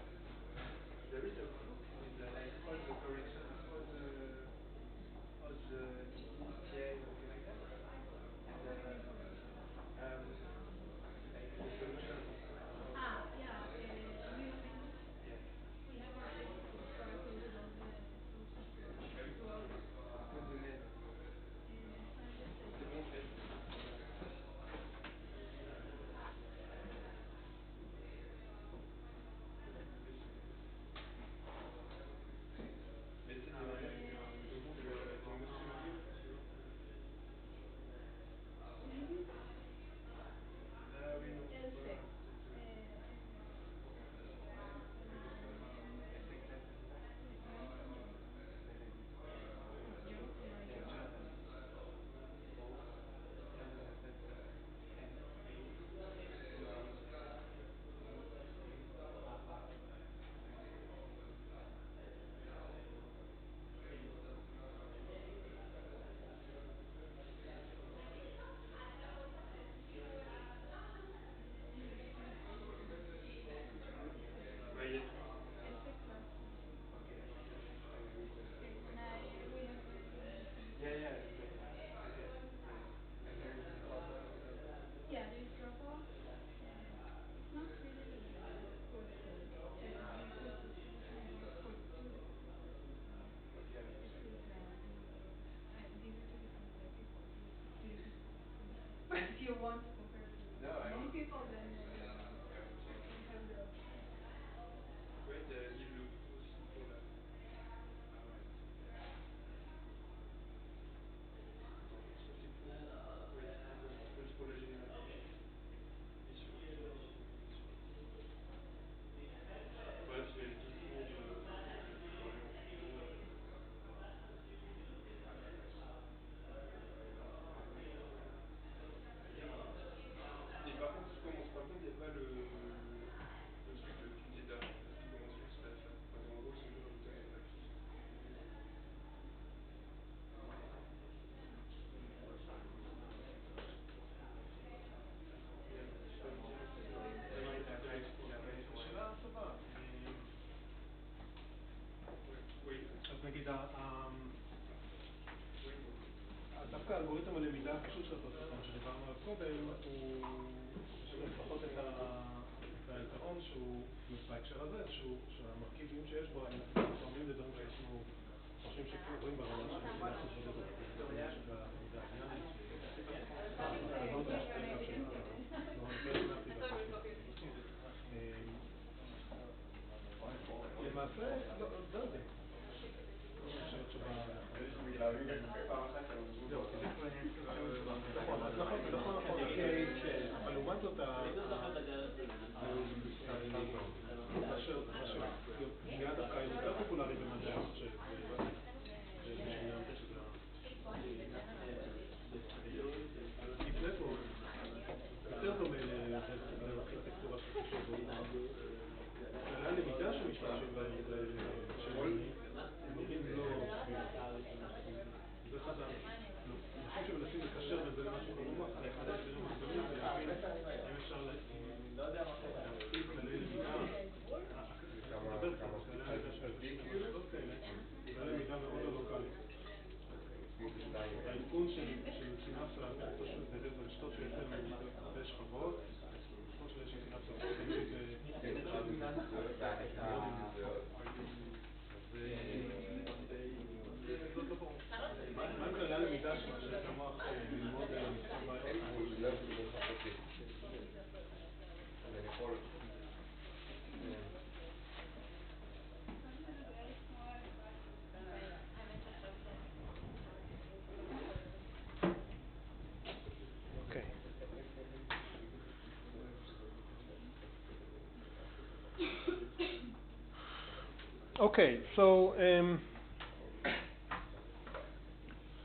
vous avez ça vous? With like all the corrections, all the TPA, something like that, and like the solutions. Yeah, Neuroscience. Yes. We have our textbook where I posted all the solutions to all of it. What's the name? So I just said, C'est bon, fait. Mais c'est Ah ouais, c'est mieux. Hein. c'est monsieur Leguet, monsieur. Ah oui, non, c'est pas... L6. Heuristic method. Yeah, Jonathan. Kernel Method. Ouais, il y a tout. L6 last week. Okay, I will read the Okay, now book. we have Neuroscience. Yeah, but okay, great. And there is drop-off as well? Yeah, there's drop-off. It's not really code code. You put the solution and don't code to the code. Okay, I This understand. is these are two different people, two different schools. But if you want to compare to No, I many want. people, then I will check. you have the option. Ouais, il y a le cours aussi pour la... Ah ouais. Ça, c'est pour... Ouais, c'est pour la génération. Et sur qui Bref, il y a les deux cours pour aller en cours. Et par contre, il commence. Par contre, il n'y a pas le truc de du θ qui commence juste à ça. Enfin, en gros, si on veut rajouter un graphique. Et un petit papier, c'est ça. Non, Avec un petit il a pas été Ça ouais. va, ça va. Mais Oui. אז נגיד, Oui. דווקא אלגוריתם הלמידה הפשוט של הפרספון שדיברנו עליו קודם, הוא לפחות את והיתרון שהוא בהקשר הזה, שהמרכיבים שיש בו הם תואמים לדברים שאנחנו חושבים שקורים ברמה של מדידת התבודדות, ברמה של הלמידה הדיאנית, למעשה, לא יודע. נכון, אבל לעומת זאת, מה שנהיה דווקא יותר פופולרי במדעי המחשב, יותר דומה לארכיטקטורה של חישוב. כללי הלמידה שמשתמשים בהם נראים לא סבירים. זה אחד האנשים שמנסים לקשר בין זה למשהו במוח, אחד האתגרים הגדולים זה להבין אם אפשר להפעיל כללי למידה, לדבר פה, כללי למידה שמבקשים במעבדות כאלה, כללי למידה מאוד לא לוקלית. העדכון של סינפסה ברשתות שיש להם הרבה שכבות, עדכון של איזושהי סינפסה מה כללי הלמידה שמאפשרת למוח ללמוד Okay, so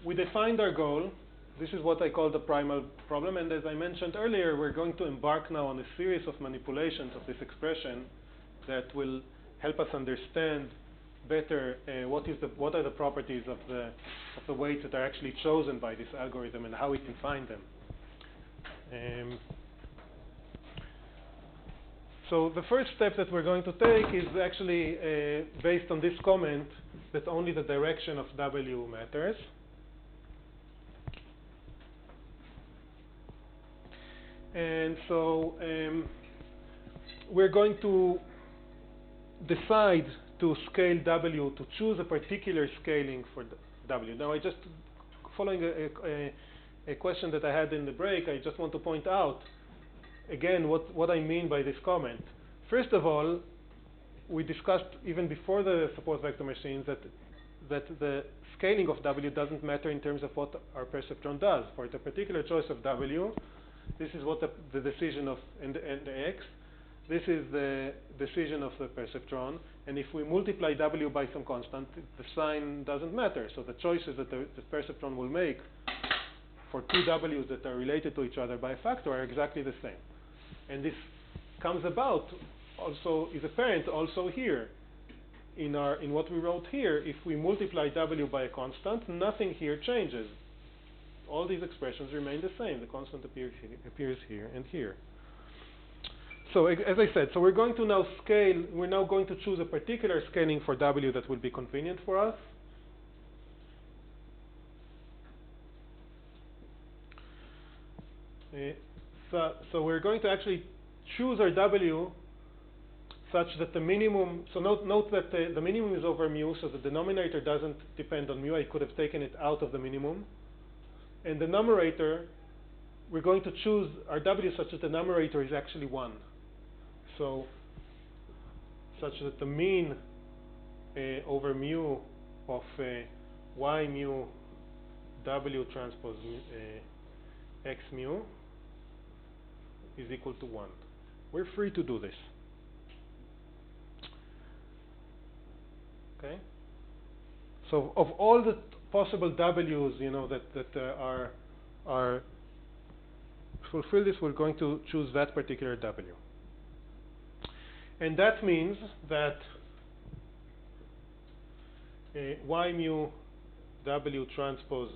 we defined our goal. This is what I call the primal problem, and as I mentioned earlier, we're going to embark now on a series of manipulations of this expression that will help us understand better what are the properties of the weights that are actually chosen by this algorithm and how we can find them. So the first step that we're going to take is actually based on this comment that only the direction of W matters. And so we're going to decide to scale W, to choose a particular scaling for W. Now, following a question that I had in the break, I just want to point out again what I mean by this comment. First of all, we discussed even before the support vector machines that the scaling of W doesn't matter in terms of what our perceptron does. For the particular choice of W, this is what the decision of and the X. This is the decision of the perceptron, and if we multiply W by some constant, the sign doesn't matter. So the choices that the perceptron will make for two W's that are related to each other by a factor are exactly the same. And this comes about also, is apparent also here. In what we wrote here, if we multiply W by a constant, nothing here changes. All these expressions remain the same. The constant appears here and here. So as I said, so we're going to now scale, we're now going to choose a particular scaling for W that will be convenient for us. So we're going to actually choose our W such that the minimum, so note that the minimum is over mu, so the denominator doesn't depend on mu. I could have taken it out of the minimum. And the numerator, we're going to choose our W such that the numerator is actually 1. So such that the mean over mu of y mu W transpose x mu is equal to 1. We're free to do this. Okay? So of all the possible W's, that are fulfill this, we're going to choose that particular W. And that means that y mu W transpose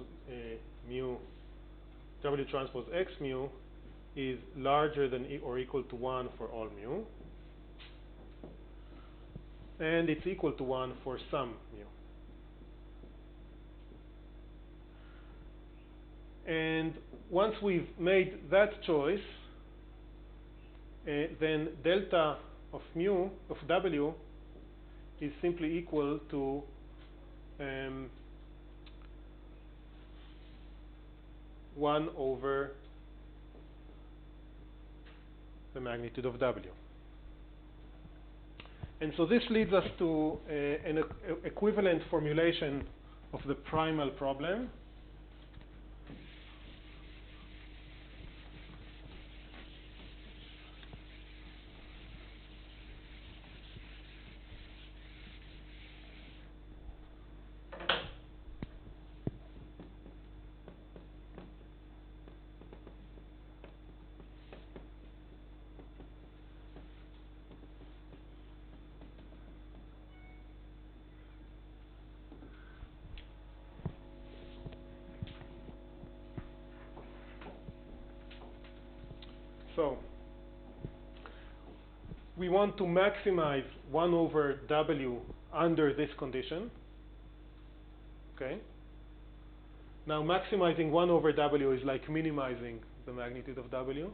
mu W transpose x mu is larger than or equal to 1 for all mu, and it's equal to 1 for some mu. And once we've made that choice, then delta of mu of w is simply equal to 1 over the magnitude of w. And so this leads us to an equivalent formulation of the primal problem. So we want to maximize 1 over w under this condition. Okay. Now maximizing 1 over w is like minimizing the magnitude of w.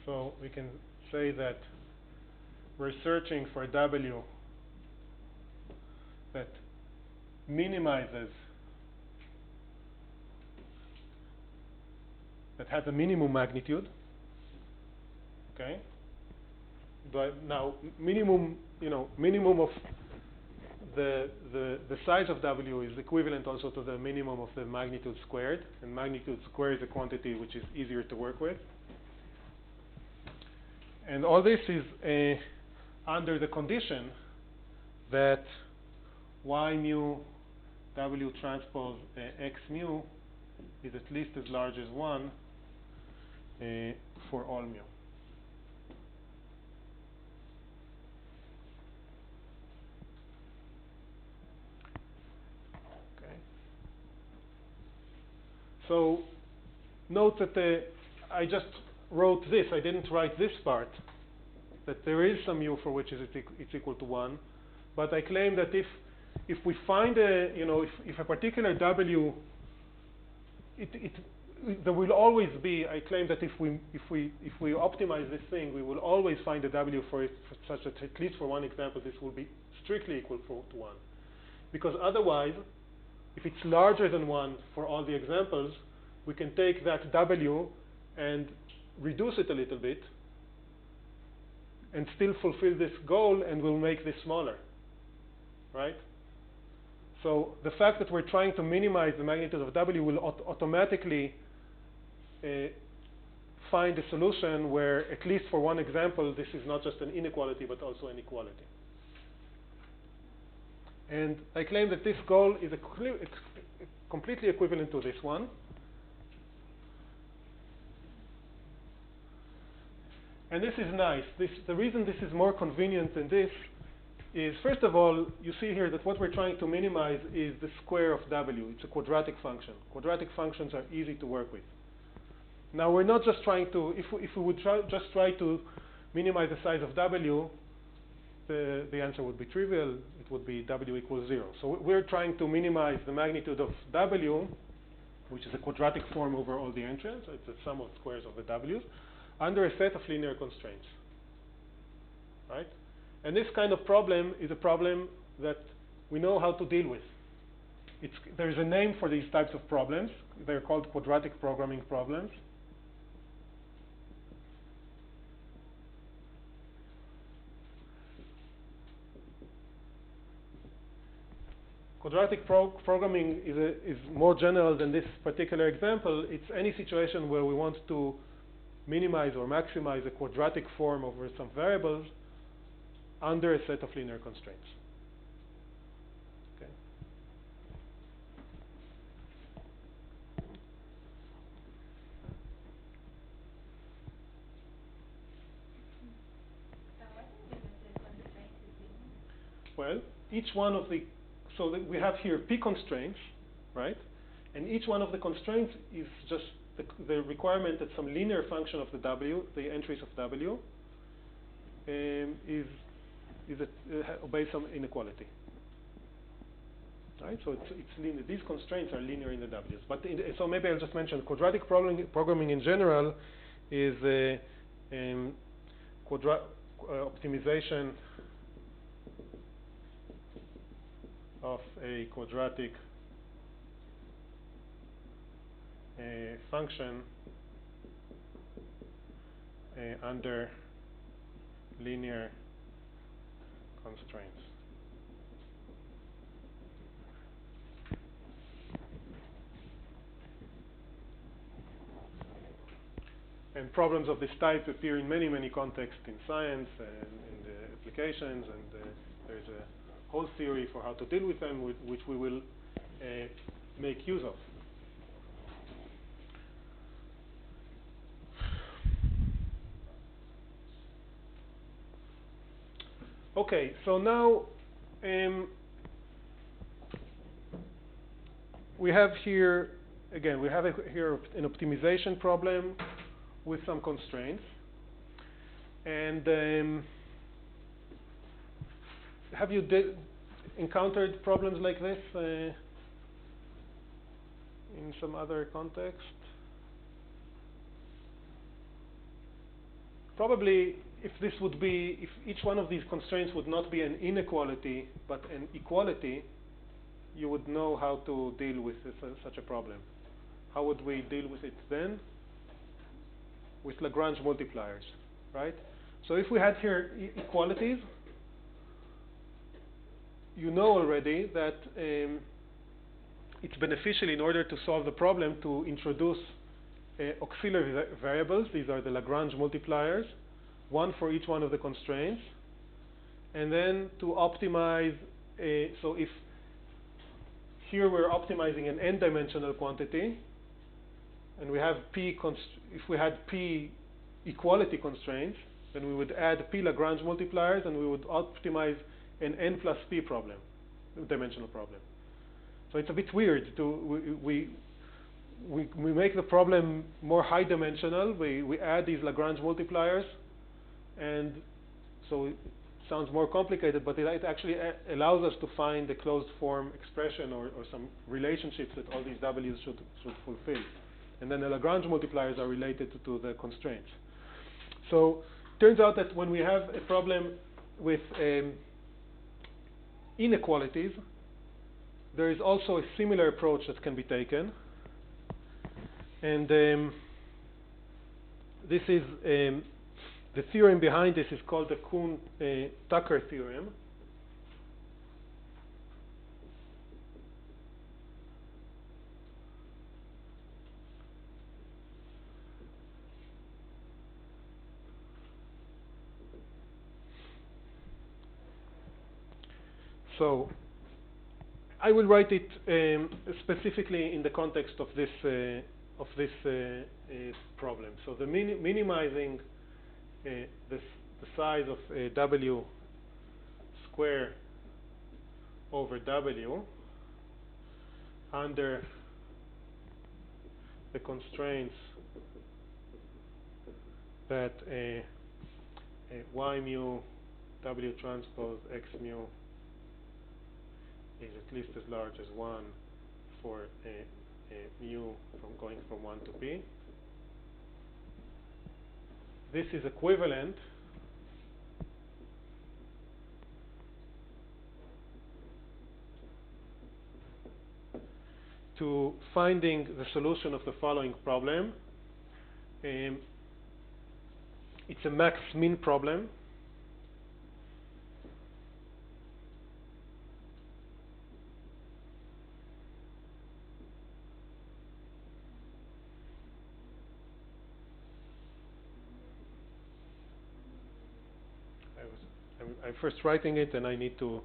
So we can say that we're searching for w that minimizes, that has a minimum magnitude. Okay. But now minimum, minimum of the size of w is equivalent also to the minimum of the magnitude squared, and magnitude squared is a quantity which is easier to work with. And all this is under the condition that y mu w transpose x mu is at least as large as 1 for all mu. Okay. So note that I just wrote this. I didn't write this part, that there is some mu for which it's equal to 1. But I claim that if we find if a particular w, there will always be. I claim that if we optimize this thing, we will always find a w for it such that at least for one example this will be strictly equal to 1. Because otherwise, if it's larger than 1 for all the examples, we can take that w and reduce it a little bit and still fulfill this goal, and we'll make this smaller, right? So the fact that we're trying to minimize the magnitude of w will automatically find a solution where, at least for one example, this is not just an inequality but also an equality. And I claim that this goal is completely equivalent to this one. And this is nice. The reason this is more convenient than this is, first of all, you see here that what we're trying to minimize is the square of w. It's a quadratic function. Quadratic functions are easy to work with. Now, we're not just trying to, if we would just try to minimize the size of w, the answer would be trivial. It would be w equals 0. So we're trying to minimize the magnitude of w, which is a quadratic form over all the entrants. It's the sum of squares of the w's, under a set of linear constraints, right? And this kind of problem is a problem that we know how to deal with. There's a name for these types of problems. They're called quadratic programming problems. Quadratic programming is more general than this particular example. It's any situation where we want to minimize or maximize a quadratic form over some variables under a set of linear constraints. Okay. So what is the constraint is given? Well, each one of the, so that we have here p constraints, right? And each one of the constraints is just the requirement that some linear function of the w, the entries of w, obeys some inequality. right? So it's linear. These constraints are linear in the W's. But so maybe I'll just mention quadratic programming in general is optimization of a quadratic function under linear constraints. And problems of this type appear in many, many contexts in science and in the applications, and there's a whole theory for how to deal with them, which we will make use of. Okay, so now we have here, again, we have here an optimization problem with some constraints. And have you encountered problems like this in some other context? Probably, if each one of these constraints would not be an inequality but an equality, you would know how to deal with such a problem. How would we deal with it then? With Lagrange multipliers, right? So if we had here equalities, you know already that it's beneficial in order to solve the problem to introduce auxiliary variables. These are the Lagrange multipliers, one for each one of the constraints. And then to optimize, so if here we're optimizing an n-dimensional quantity, and we have if we had p equality constraints, then we would add p Lagrange multipliers, and we would optimize an n plus p problem, dimensional problem. So it's a bit weird to we make the problem more high dimensional. We add these Lagrange multipliers, and so it sounds more complicated, but it actually allows us to find a closed form expression or some relationships that all these W's should fulfill. And then the Lagrange multipliers are related to the constraints. So it turns out that when we have a problem with inequalities, there is also a similar approach that can be taken. And this is the theorem behind this is called the Kuhn-Tucker theorem. So I will write it specifically in the context of this problem. So the minimizing the size of W square over W under the constraints that Y mu W transpose X mu is at least as large as 1 for mu going from 1 to p. This is equivalent to finding the solution of the following problem. It's a max-min problem. I'm first writing it, and I need to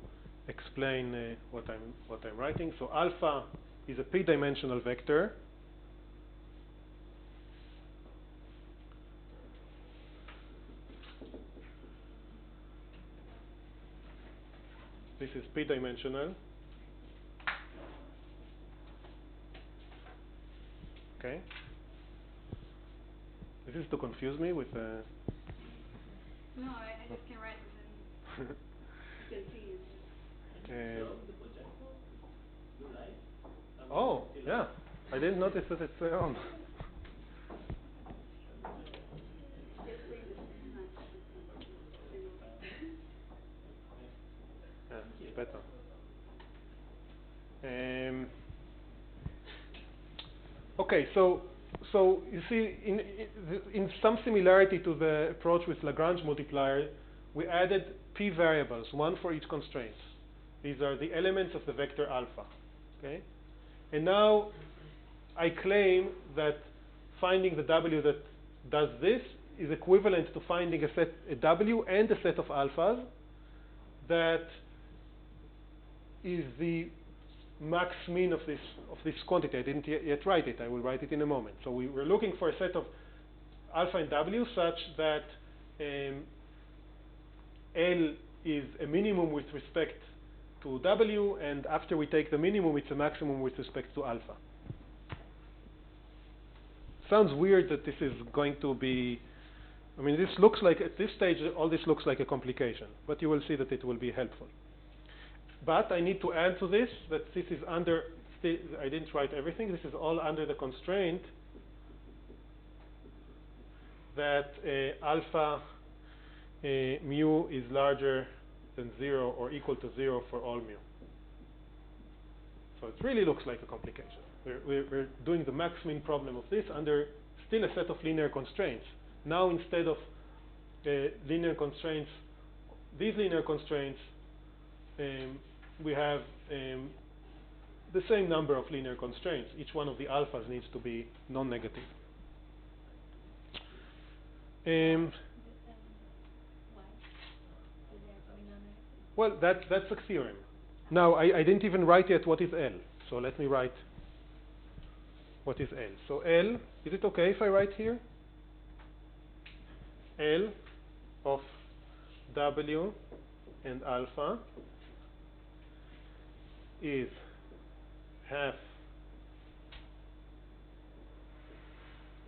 explain what I'm writing. So alpha is a p-dimensional vector. This is p-dimensional. Okay. This is to confuse me with. No, I just can write this and you can see it. Yeah, I didn't notice that it's on. Yeah, it's better. Okay, so you see, in some similarity to the approach with Lagrange multiplier, we added p variables, one for each constraint. These are the elements of the vector alpha. Okay, and now I claim that finding the W that does this is equivalent to finding a W and a set of alphas that is the max mean of this quantity. I didn't yet write it. I will write it in a moment. So we were looking for a set of alpha and W such that L is a minimum with respect to W, and after we take the minimum, it's a maximum with respect to alpha. Sounds weird that this is going to be, I mean, this looks like, at this stage, all this looks like a complication, but you will see that it will be helpful. But I need to add to this that this is under, I didn't write everything, this is all under the constraint that alpha mu is larger than 0 or equal to 0 for all mu. So it really looks like a complication. We're doing the max min problem of this under still a set of linear constraints. Now instead of linear constraints, these linear constraints, we have the same number of linear constraints. Each one of the alphas needs to be non-negative. Well, that's a theorem. Now, I didn't even write yet what is L. So let me write what is L. So L, is it okay if I write here? L of W and alpha is half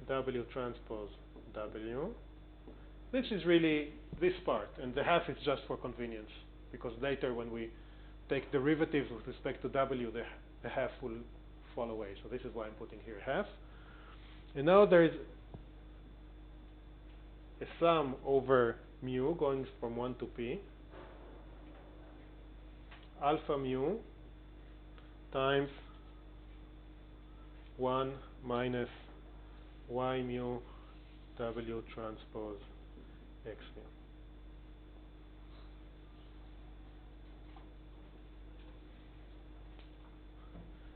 W transpose W. This is really this part, and the half is just for convenience, because later when we take derivatives with respect to W, the half will fall away. So this is why I'm putting here half. And now there is a sum over mu going from 1 to p, alpha mu times 1 minus y mu W transpose x mu.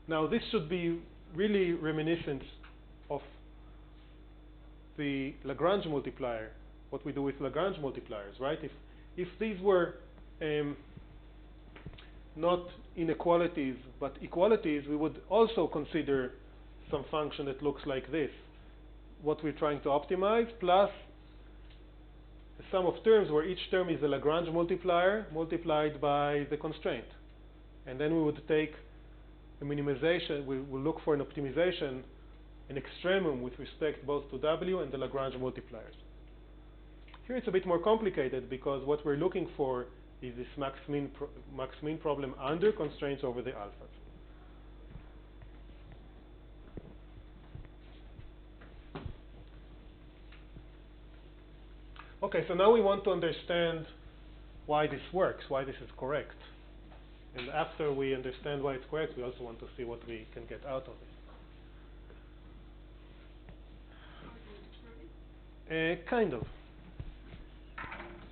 Now this should be really reminiscent of the Lagrange multiplier, what we do with Lagrange multipliers, right? If these were not inequalities but equalities, we would also consider some function that looks like this. What we're trying to optimize plus a sum of terms where each term is a Lagrange multiplier multiplied by the constraint. And then we would take a minimization, we will look for an optimization, an extremum with respect both to W and the Lagrange multipliers. Here it's a bit more complicated because what we're looking for is this max min problem under constraints over the alphas. Okay, so now we want to understand why this works, why this is correct. And after we understand why it's correct, we also want to see what we can get out of it. Kind of.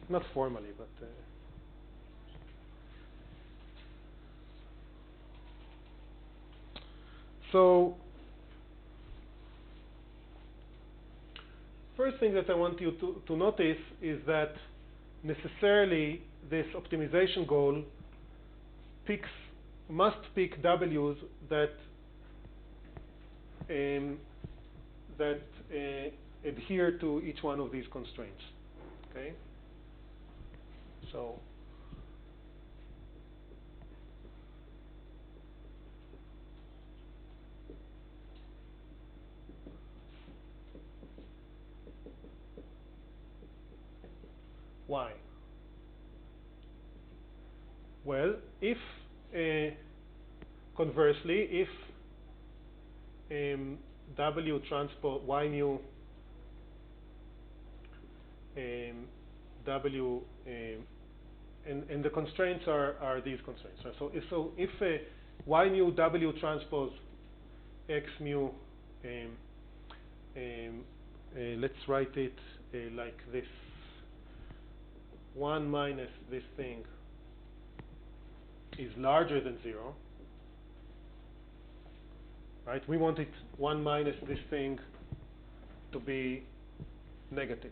Not formally, but... So, first thing that I want you to notice is that necessarily this optimization goal must pick W's that adhere to each one of these constraints. Okay? So why? Well, if conversely, if W transpose Y mu W and the constraints are these constraints. Right? So if Y mu W transpose X mu let's write it like this: 1 minus this thing is larger than 0. Right? We want it 1 minus this thing to be negative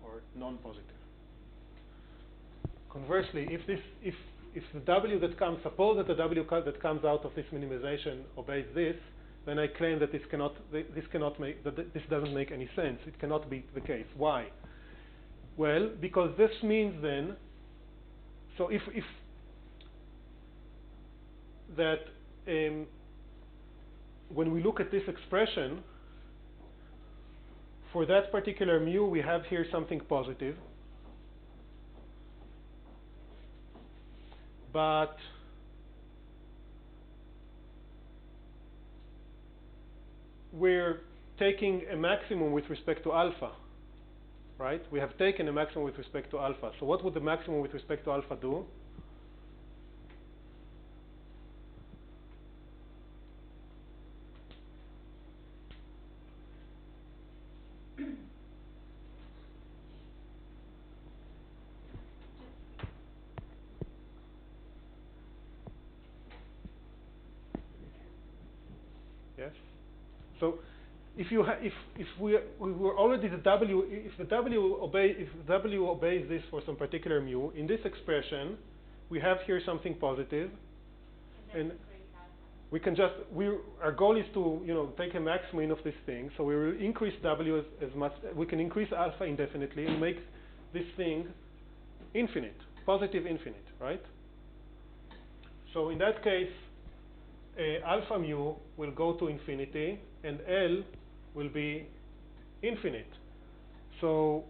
or non-positive. Conversely, if the W that comes, suppose that the W that comes out of this minimization obeys this, then I claim that this doesn't make any sense. It cannot be the case. Why? Well, because this means then, so if that when we look at this expression, for that particular mu, we have here something positive. But we're taking a maximum with respect to alpha, right? We have taken a maximum with respect to alpha. So what would the maximum with respect to alpha do? Yes. So if we were already the W, if the W obeys this for some particular mu, in this expression, we have here something positive, and we can just our goal is to take a maximum of this thing. So we will increase W as much. We can increase alpha indefinitely and make this thing infinite, positive infinite, right? So in that case, alpha mu will go to infinity and L will be infinite. So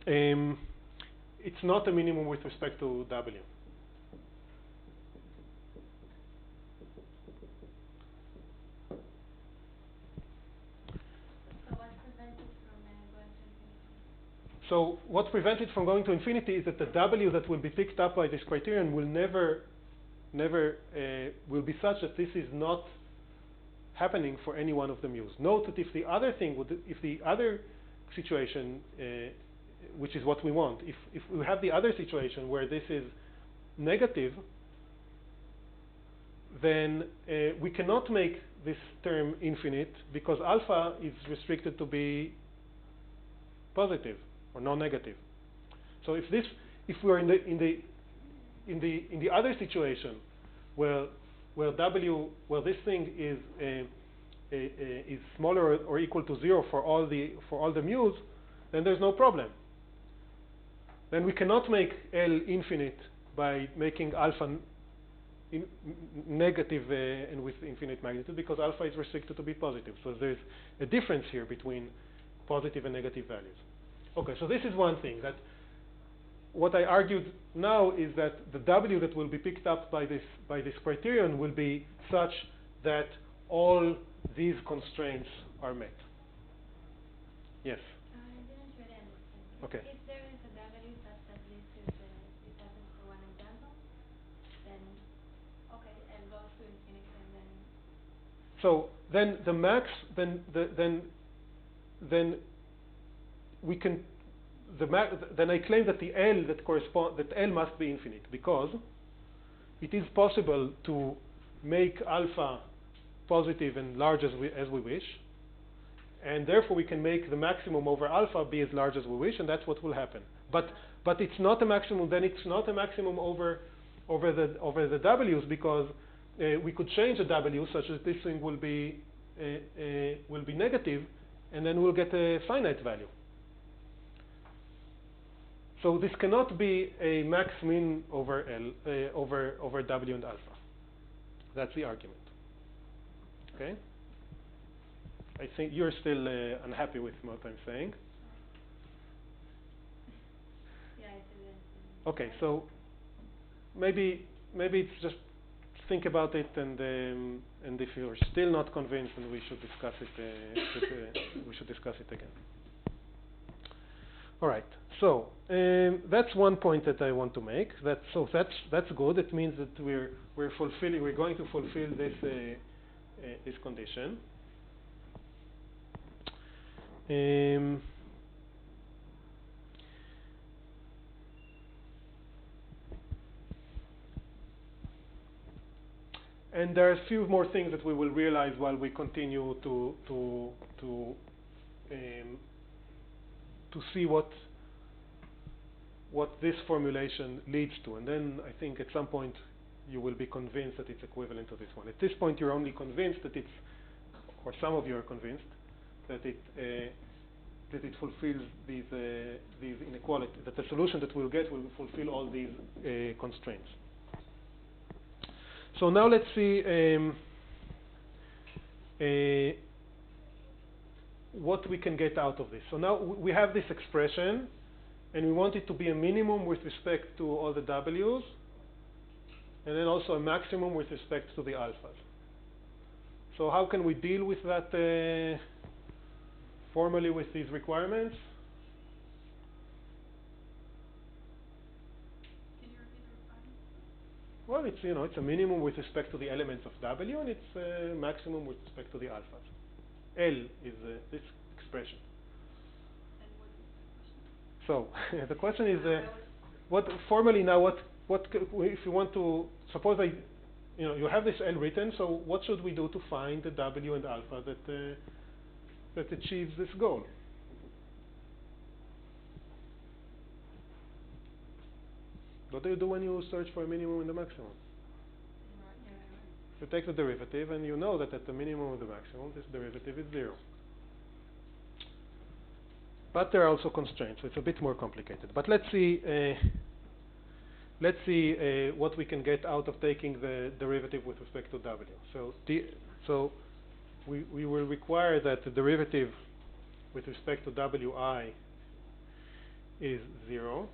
it's not a minimum with respect to W. So what prevents it from going to infinity is that the W that will be picked up by this criterion will never will be such that this is not happening for any one of the mu's. Note that if the other situation, which is what we want, if we have the other situation where this is negative, then we cannot make this term infinite because alpha is restricted to be positive or non-negative. So if we're in the other situation where this thing is smaller or equal to 0 for all the mu's, then there's no problem. Then we cannot make L infinite by making alpha negative and with infinite magnitude, because alpha is restricted to be positive. So there's a difference here between positive and negative values. Okay, so this is one thing. That what I argued now is that the W that will be picked up by this criterion will be such that all these constraints are met. Yes? I didn't really understand. Okay. If there is a W such that this happens for one example, then okay, L goes to infinity and then. So then the max, then we can. Then I claim that the L that L must be infinite, because it is possible to make alpha positive and large as we wish, and therefore we can make the maximum over alpha be as large as we wish, and that's what will happen. But it's not a maximum. Then it's not a maximum over the W's, because we could change the W such that this thing will be negative, and then we'll get a finite value. So this cannot be a max min over L over W and alpha. That's the argument. Okay? I think you're still unhappy with what I'm saying. Yeah, I didn't. Okay, so maybe it's just think about it, and if you're still not convinced, then we should discuss it. We should discuss it again. All right. So that's one point that I want to make. That's good. It means that we're going to fulfill this condition. And there are a few more things that we will realize while we continue to see what this formulation leads to. And then I think at some point you will be convinced that it's equivalent to this one. At this point you're only convinced that it's, or some of you are convinced, that it fulfills these inequalities, that the solution that we'll get will fulfill all these constraints. So now let's see what we can get out of this. So now we have this expression, and we want it to be a minimum with respect to all the w's, and then also a maximum with respect to the alphas. So how can we deal with that formally with these requirements? Can you repeat the requirement? Well, it's a minimum with respect to the elements of W, and it's a maximum with respect to the alphas. L is this expression. And what is the question? So the question is, what formally now? What if you want to suppose you have this L written? So what should we do to find the W and alpha that achieves this goal? What do you do when you search for a minimum and a maximum? You take the derivative, and you know that at the minimum and the maximum, this derivative is 0. But there are also constraints, so it's a bit more complicated. But let's see what we can get out of taking the derivative with respect to W. So we will require that the derivative with respect to Wi is 0.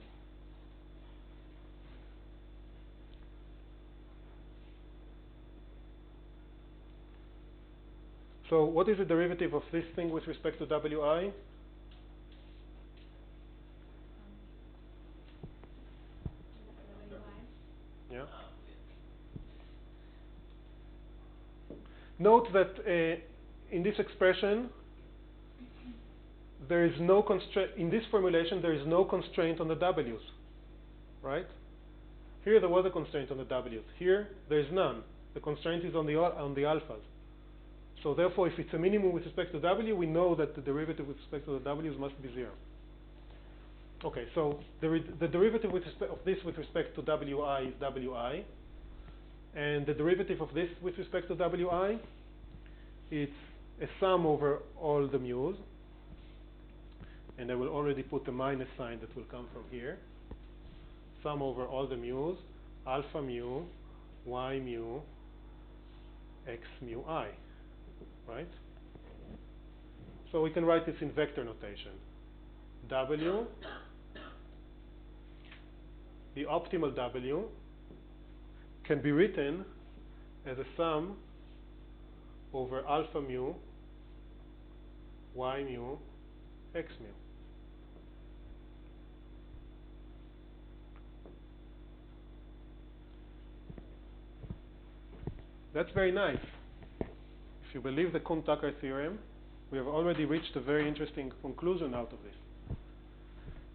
So what is the derivative of this thing with respect to Wi? Yeah. Note that in this expression, there is no constraint. In this formulation, there is no constraint on the w's, right? Here there was a constraint on the w's. Here there is none. The constraint is on the alphas. So therefore, if it's a minimum with respect to W, we know that the derivative with respect to the W's must be 0. Okay, so the derivative with respect to Wi is Wi, and the derivative of this with respect to Wi, it's a sum over all the mu's, and I will already put a minus sign that will come from here. Sum over all the mu's, alpha mu, y mu, x mu I. Right? So we can write this in vector notation. W, the optimal W, can be written as a sum over alpha mu, y mu, x mu. That's very nice. If you believe the Kuhn-Tucker theorem, we have already reached a very interesting conclusion out of this.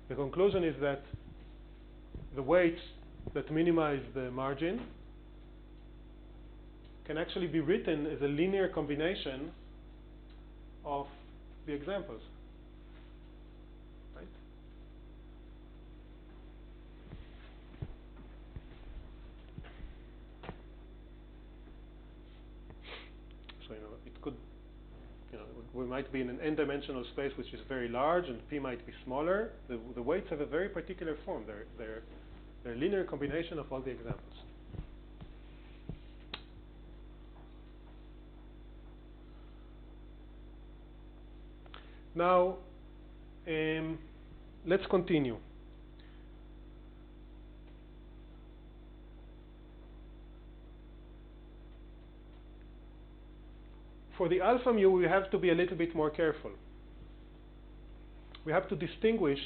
The conclusion is that the weights that minimize the margin can actually be written as a linear combination of the examples. Right? So it could, we might be in an n-dimensional space which is very large, and P might be smaller. The weights have a very particular form. They're a linear combination of all the examples. Now, let's continue. for the alpha mu, we have to be a little bit more careful. We have to distinguish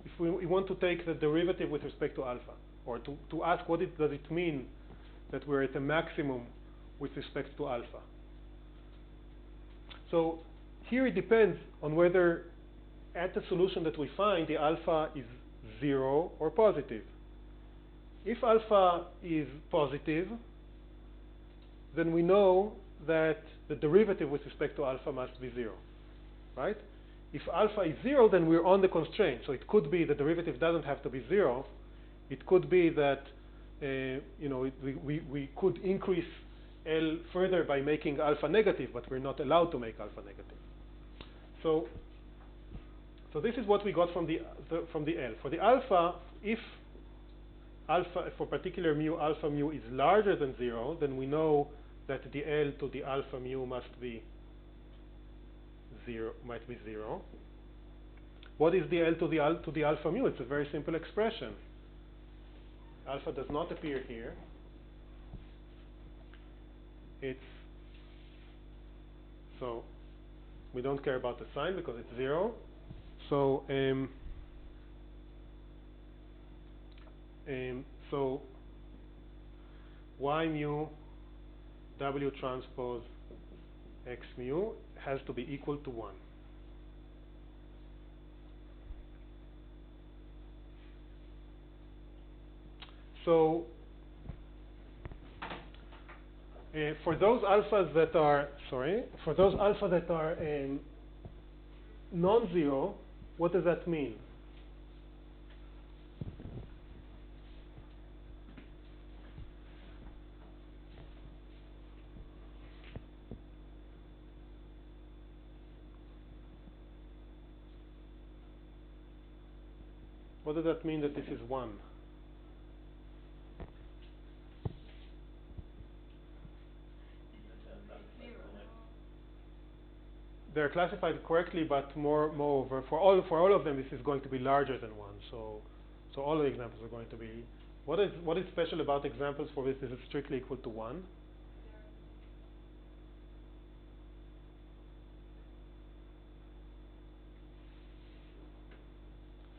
if we want to take the derivative with respect to alpha, or to ask what does it mean that we're at a maximum with respect to alpha. So here it depends on whether at the solution that we find the alpha is 0 or positive. If alpha is positive, then we know that the derivative with respect to alpha must be 0, right? If alpha is 0, then we're on the constraint. So it could be the derivative doesn't have to be 0. It could be that we could increase L further by making alpha negative, but we're not allowed to make alpha negative. So this is what we got from the L. For the alpha, if alpha for particular mu, alpha mu is larger than 0, then we know that the L to the alpha mu must be 0. What is the L to the alpha mu? It's a very simple expression. Alpha does not appear here. So we don't care about the sign because it's 0. So so y mu w transpose x mu has to be equal to 1. So for those alphas that are non-zero, what does that mean? What does that mean that this is 1? They're classified correctly, but moreover, for all of them, this is going to be larger than 1. So all the examples are going to be. What is special about examples for which this is strictly equal to 1?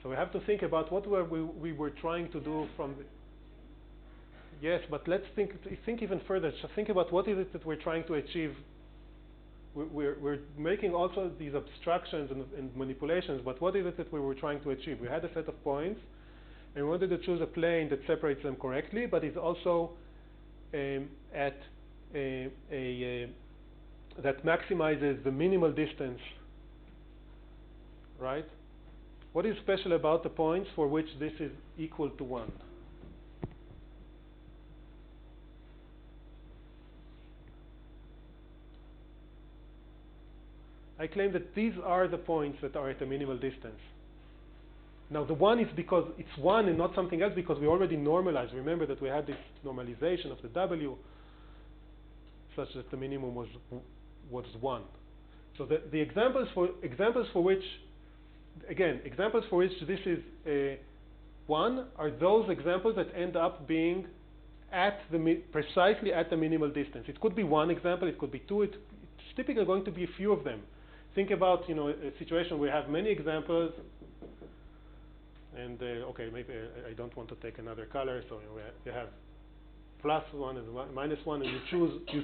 So we have to think about what we were trying to do from the. Yes, but let's think even further. Just think about what is it that we're trying to achieve. We're making also these abstractions and manipulations, but what is it that we were trying to achieve? We had a set of points, and we wanted to choose a plane that separates them correctly, but is also that maximizes the minimal distance, right? What is special about the points for which this is equal to 1? I claim that these are the points that are at a minimal distance. Now the 1 is because it's 1 and not something else, because we already normalized. Remember that we had this normalization of the W such that the minimum was 1. So the examples for which this is 1 are those examples that end up being precisely at the minimal distance. It could be one example, it could be two. It's typically going to be a few of them. Think about a situation where we have many examples, and okay, maybe I don't want to take another color, so you have +1 and -1, and you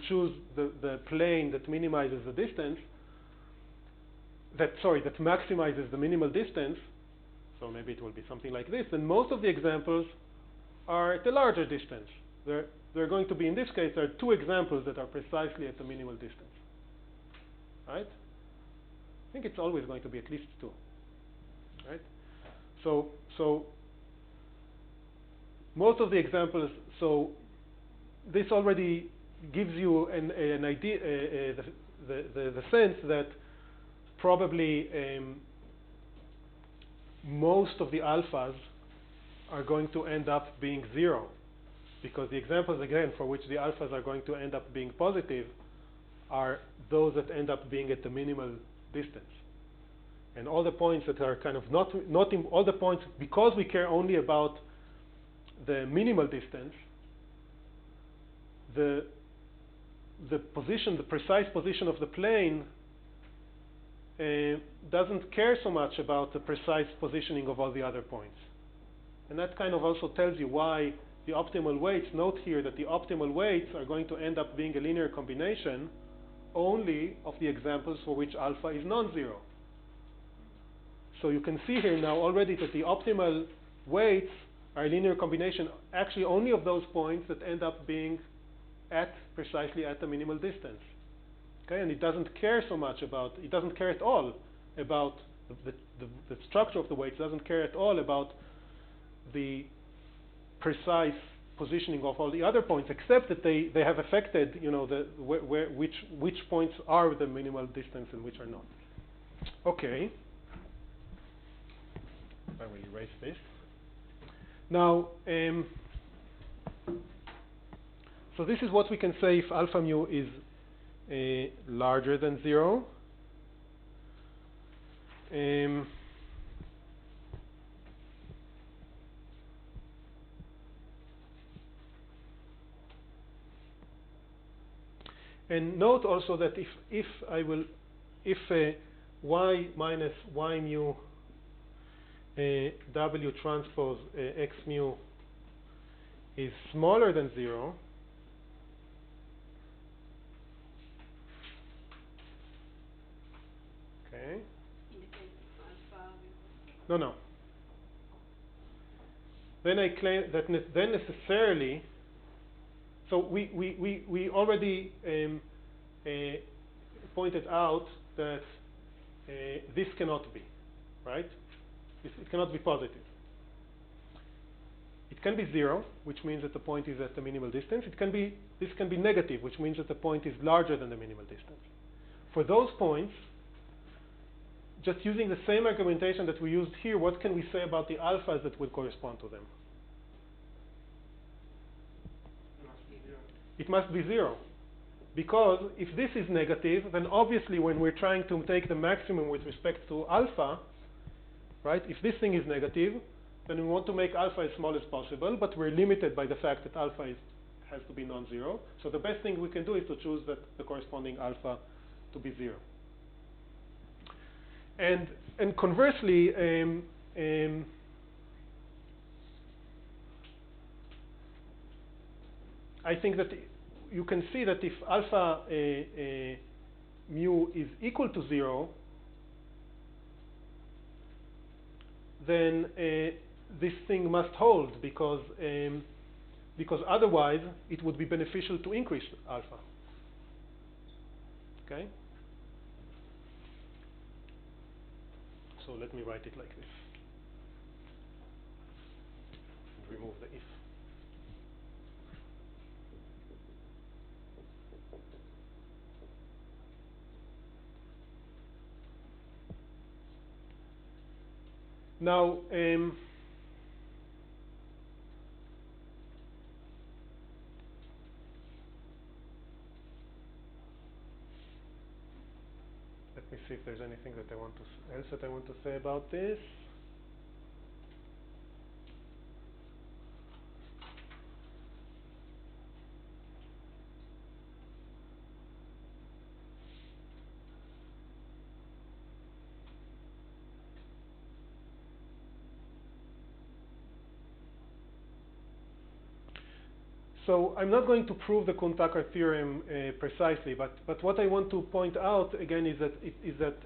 choose the plane that minimizes the distance. That maximizes the minimal distance. So maybe it will be something like this. And most of the examples are at a larger distance. They're going to be, in this case, there are 2 examples that are precisely at the minimal distance, right? I think it's always going to be at least 2, right? So most of the examples. So this already gives you an idea, the sense that probably most of the alphas are going to end up being 0, because the examples, again, for which the alphas are going to end up being positive are those that end up being at the minimal distance. And all the points that are kind of not in all the points, because we care only about the minimal distance, the the precise position of the plane doesn't care so much about the precise positioning of all the other points. And that kind of also tells you why the optimal weights, note here that the optimal weights are going to end up being a linear combination only of the examples for which alpha is non-zero. So you can see here now already that the optimal weights are a linear combination actually only of those points that end up being precisely at the minimal distance. Okay, and it doesn't care so much about, it doesn't care at all about the structure of the weights, doesn't care at all about the precise positioning of all the other points, except that they have affected, you know, which points are the minimal distance and which are not. Okay. I will erase this. Now, so this is what we can say if alpha mu is larger than 0. And note also that if y minus y mu w transpose x mu is smaller than 0, okay. In the case of alpha, No. Then I claim that then necessarily. So we already pointed out that this cannot be, right? It cannot be positive. It can be 0, which means that the point is at the minimal distance. This can be negative, which means that the point is larger than the minimal distance. For those points, just using the same argumentation that we used here, what can we say about the alphas that would correspond to them? It must be 0. Because if this is negative, then obviously when we're trying to take the maximum with respect to alpha, right, if this thing is negative, then we want to make alpha as small as possible, but we're limited by the fact that alpha has to be non-zero. So the best thing we can do is to choose the corresponding alpha to be 0. And conversely, I think that you can see that if alpha mu is equal to 0, then this thing must hold, because otherwise it would be beneficial to increase alpha. Okay? So let me write it like this. And remove the if. Now, let me see if there's anything that else that I want to say about this. So I'm not going to prove the Kuhn-Tucker theorem precisely, but what I want to point out again is that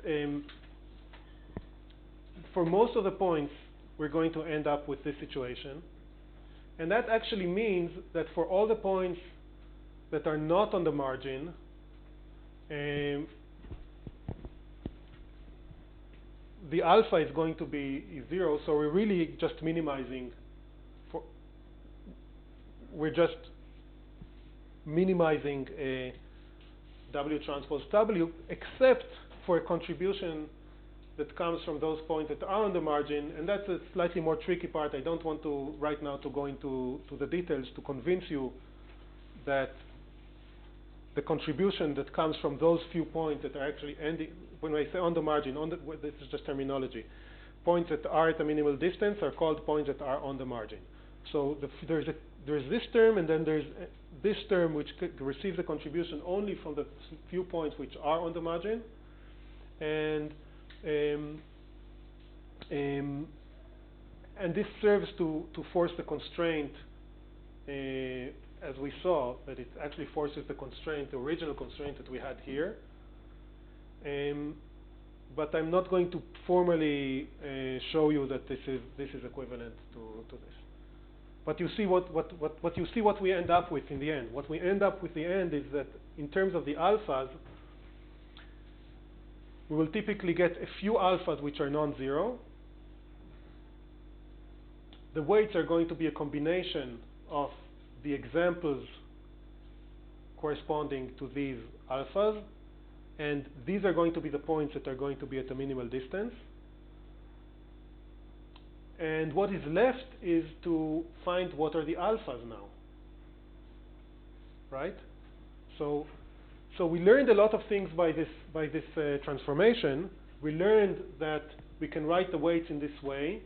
for most of the points we're going to end up with this situation, and that actually means that for all the points that are not on the margin, the alpha is going to be 0. So we're really just minimizing. We're just minimizing W transpose W, except for a contribution that comes from those points that are on the margin, and that's a slightly more tricky part. I don't want to right now to go into the details to convince you that the contribution that comes from those few points that are actually ending, when I say on the margin, this is just terminology. Points that are at a minimal distance are called points that are on the margin. So there's this term, and then there's this term which receives a contribution only from the few points which are on the margin, and this serves to force the constraint, as we saw, that it actually forces the constraint, the original constraint that we had here. But I'm not going to formally show you that this is equivalent to this. But you see what we end up with in the end. What we end up with the end is that in terms of the alphas, we will typically get a few alphas which are non-zero. The weights are going to be a combination of the examples corresponding to these alphas, and these are going to be the points that are going to be at a minimal distance. And what is left is to find what are the alphas now, right? So we learned a lot of things by this transformation. We learned that we can write the weights in this way,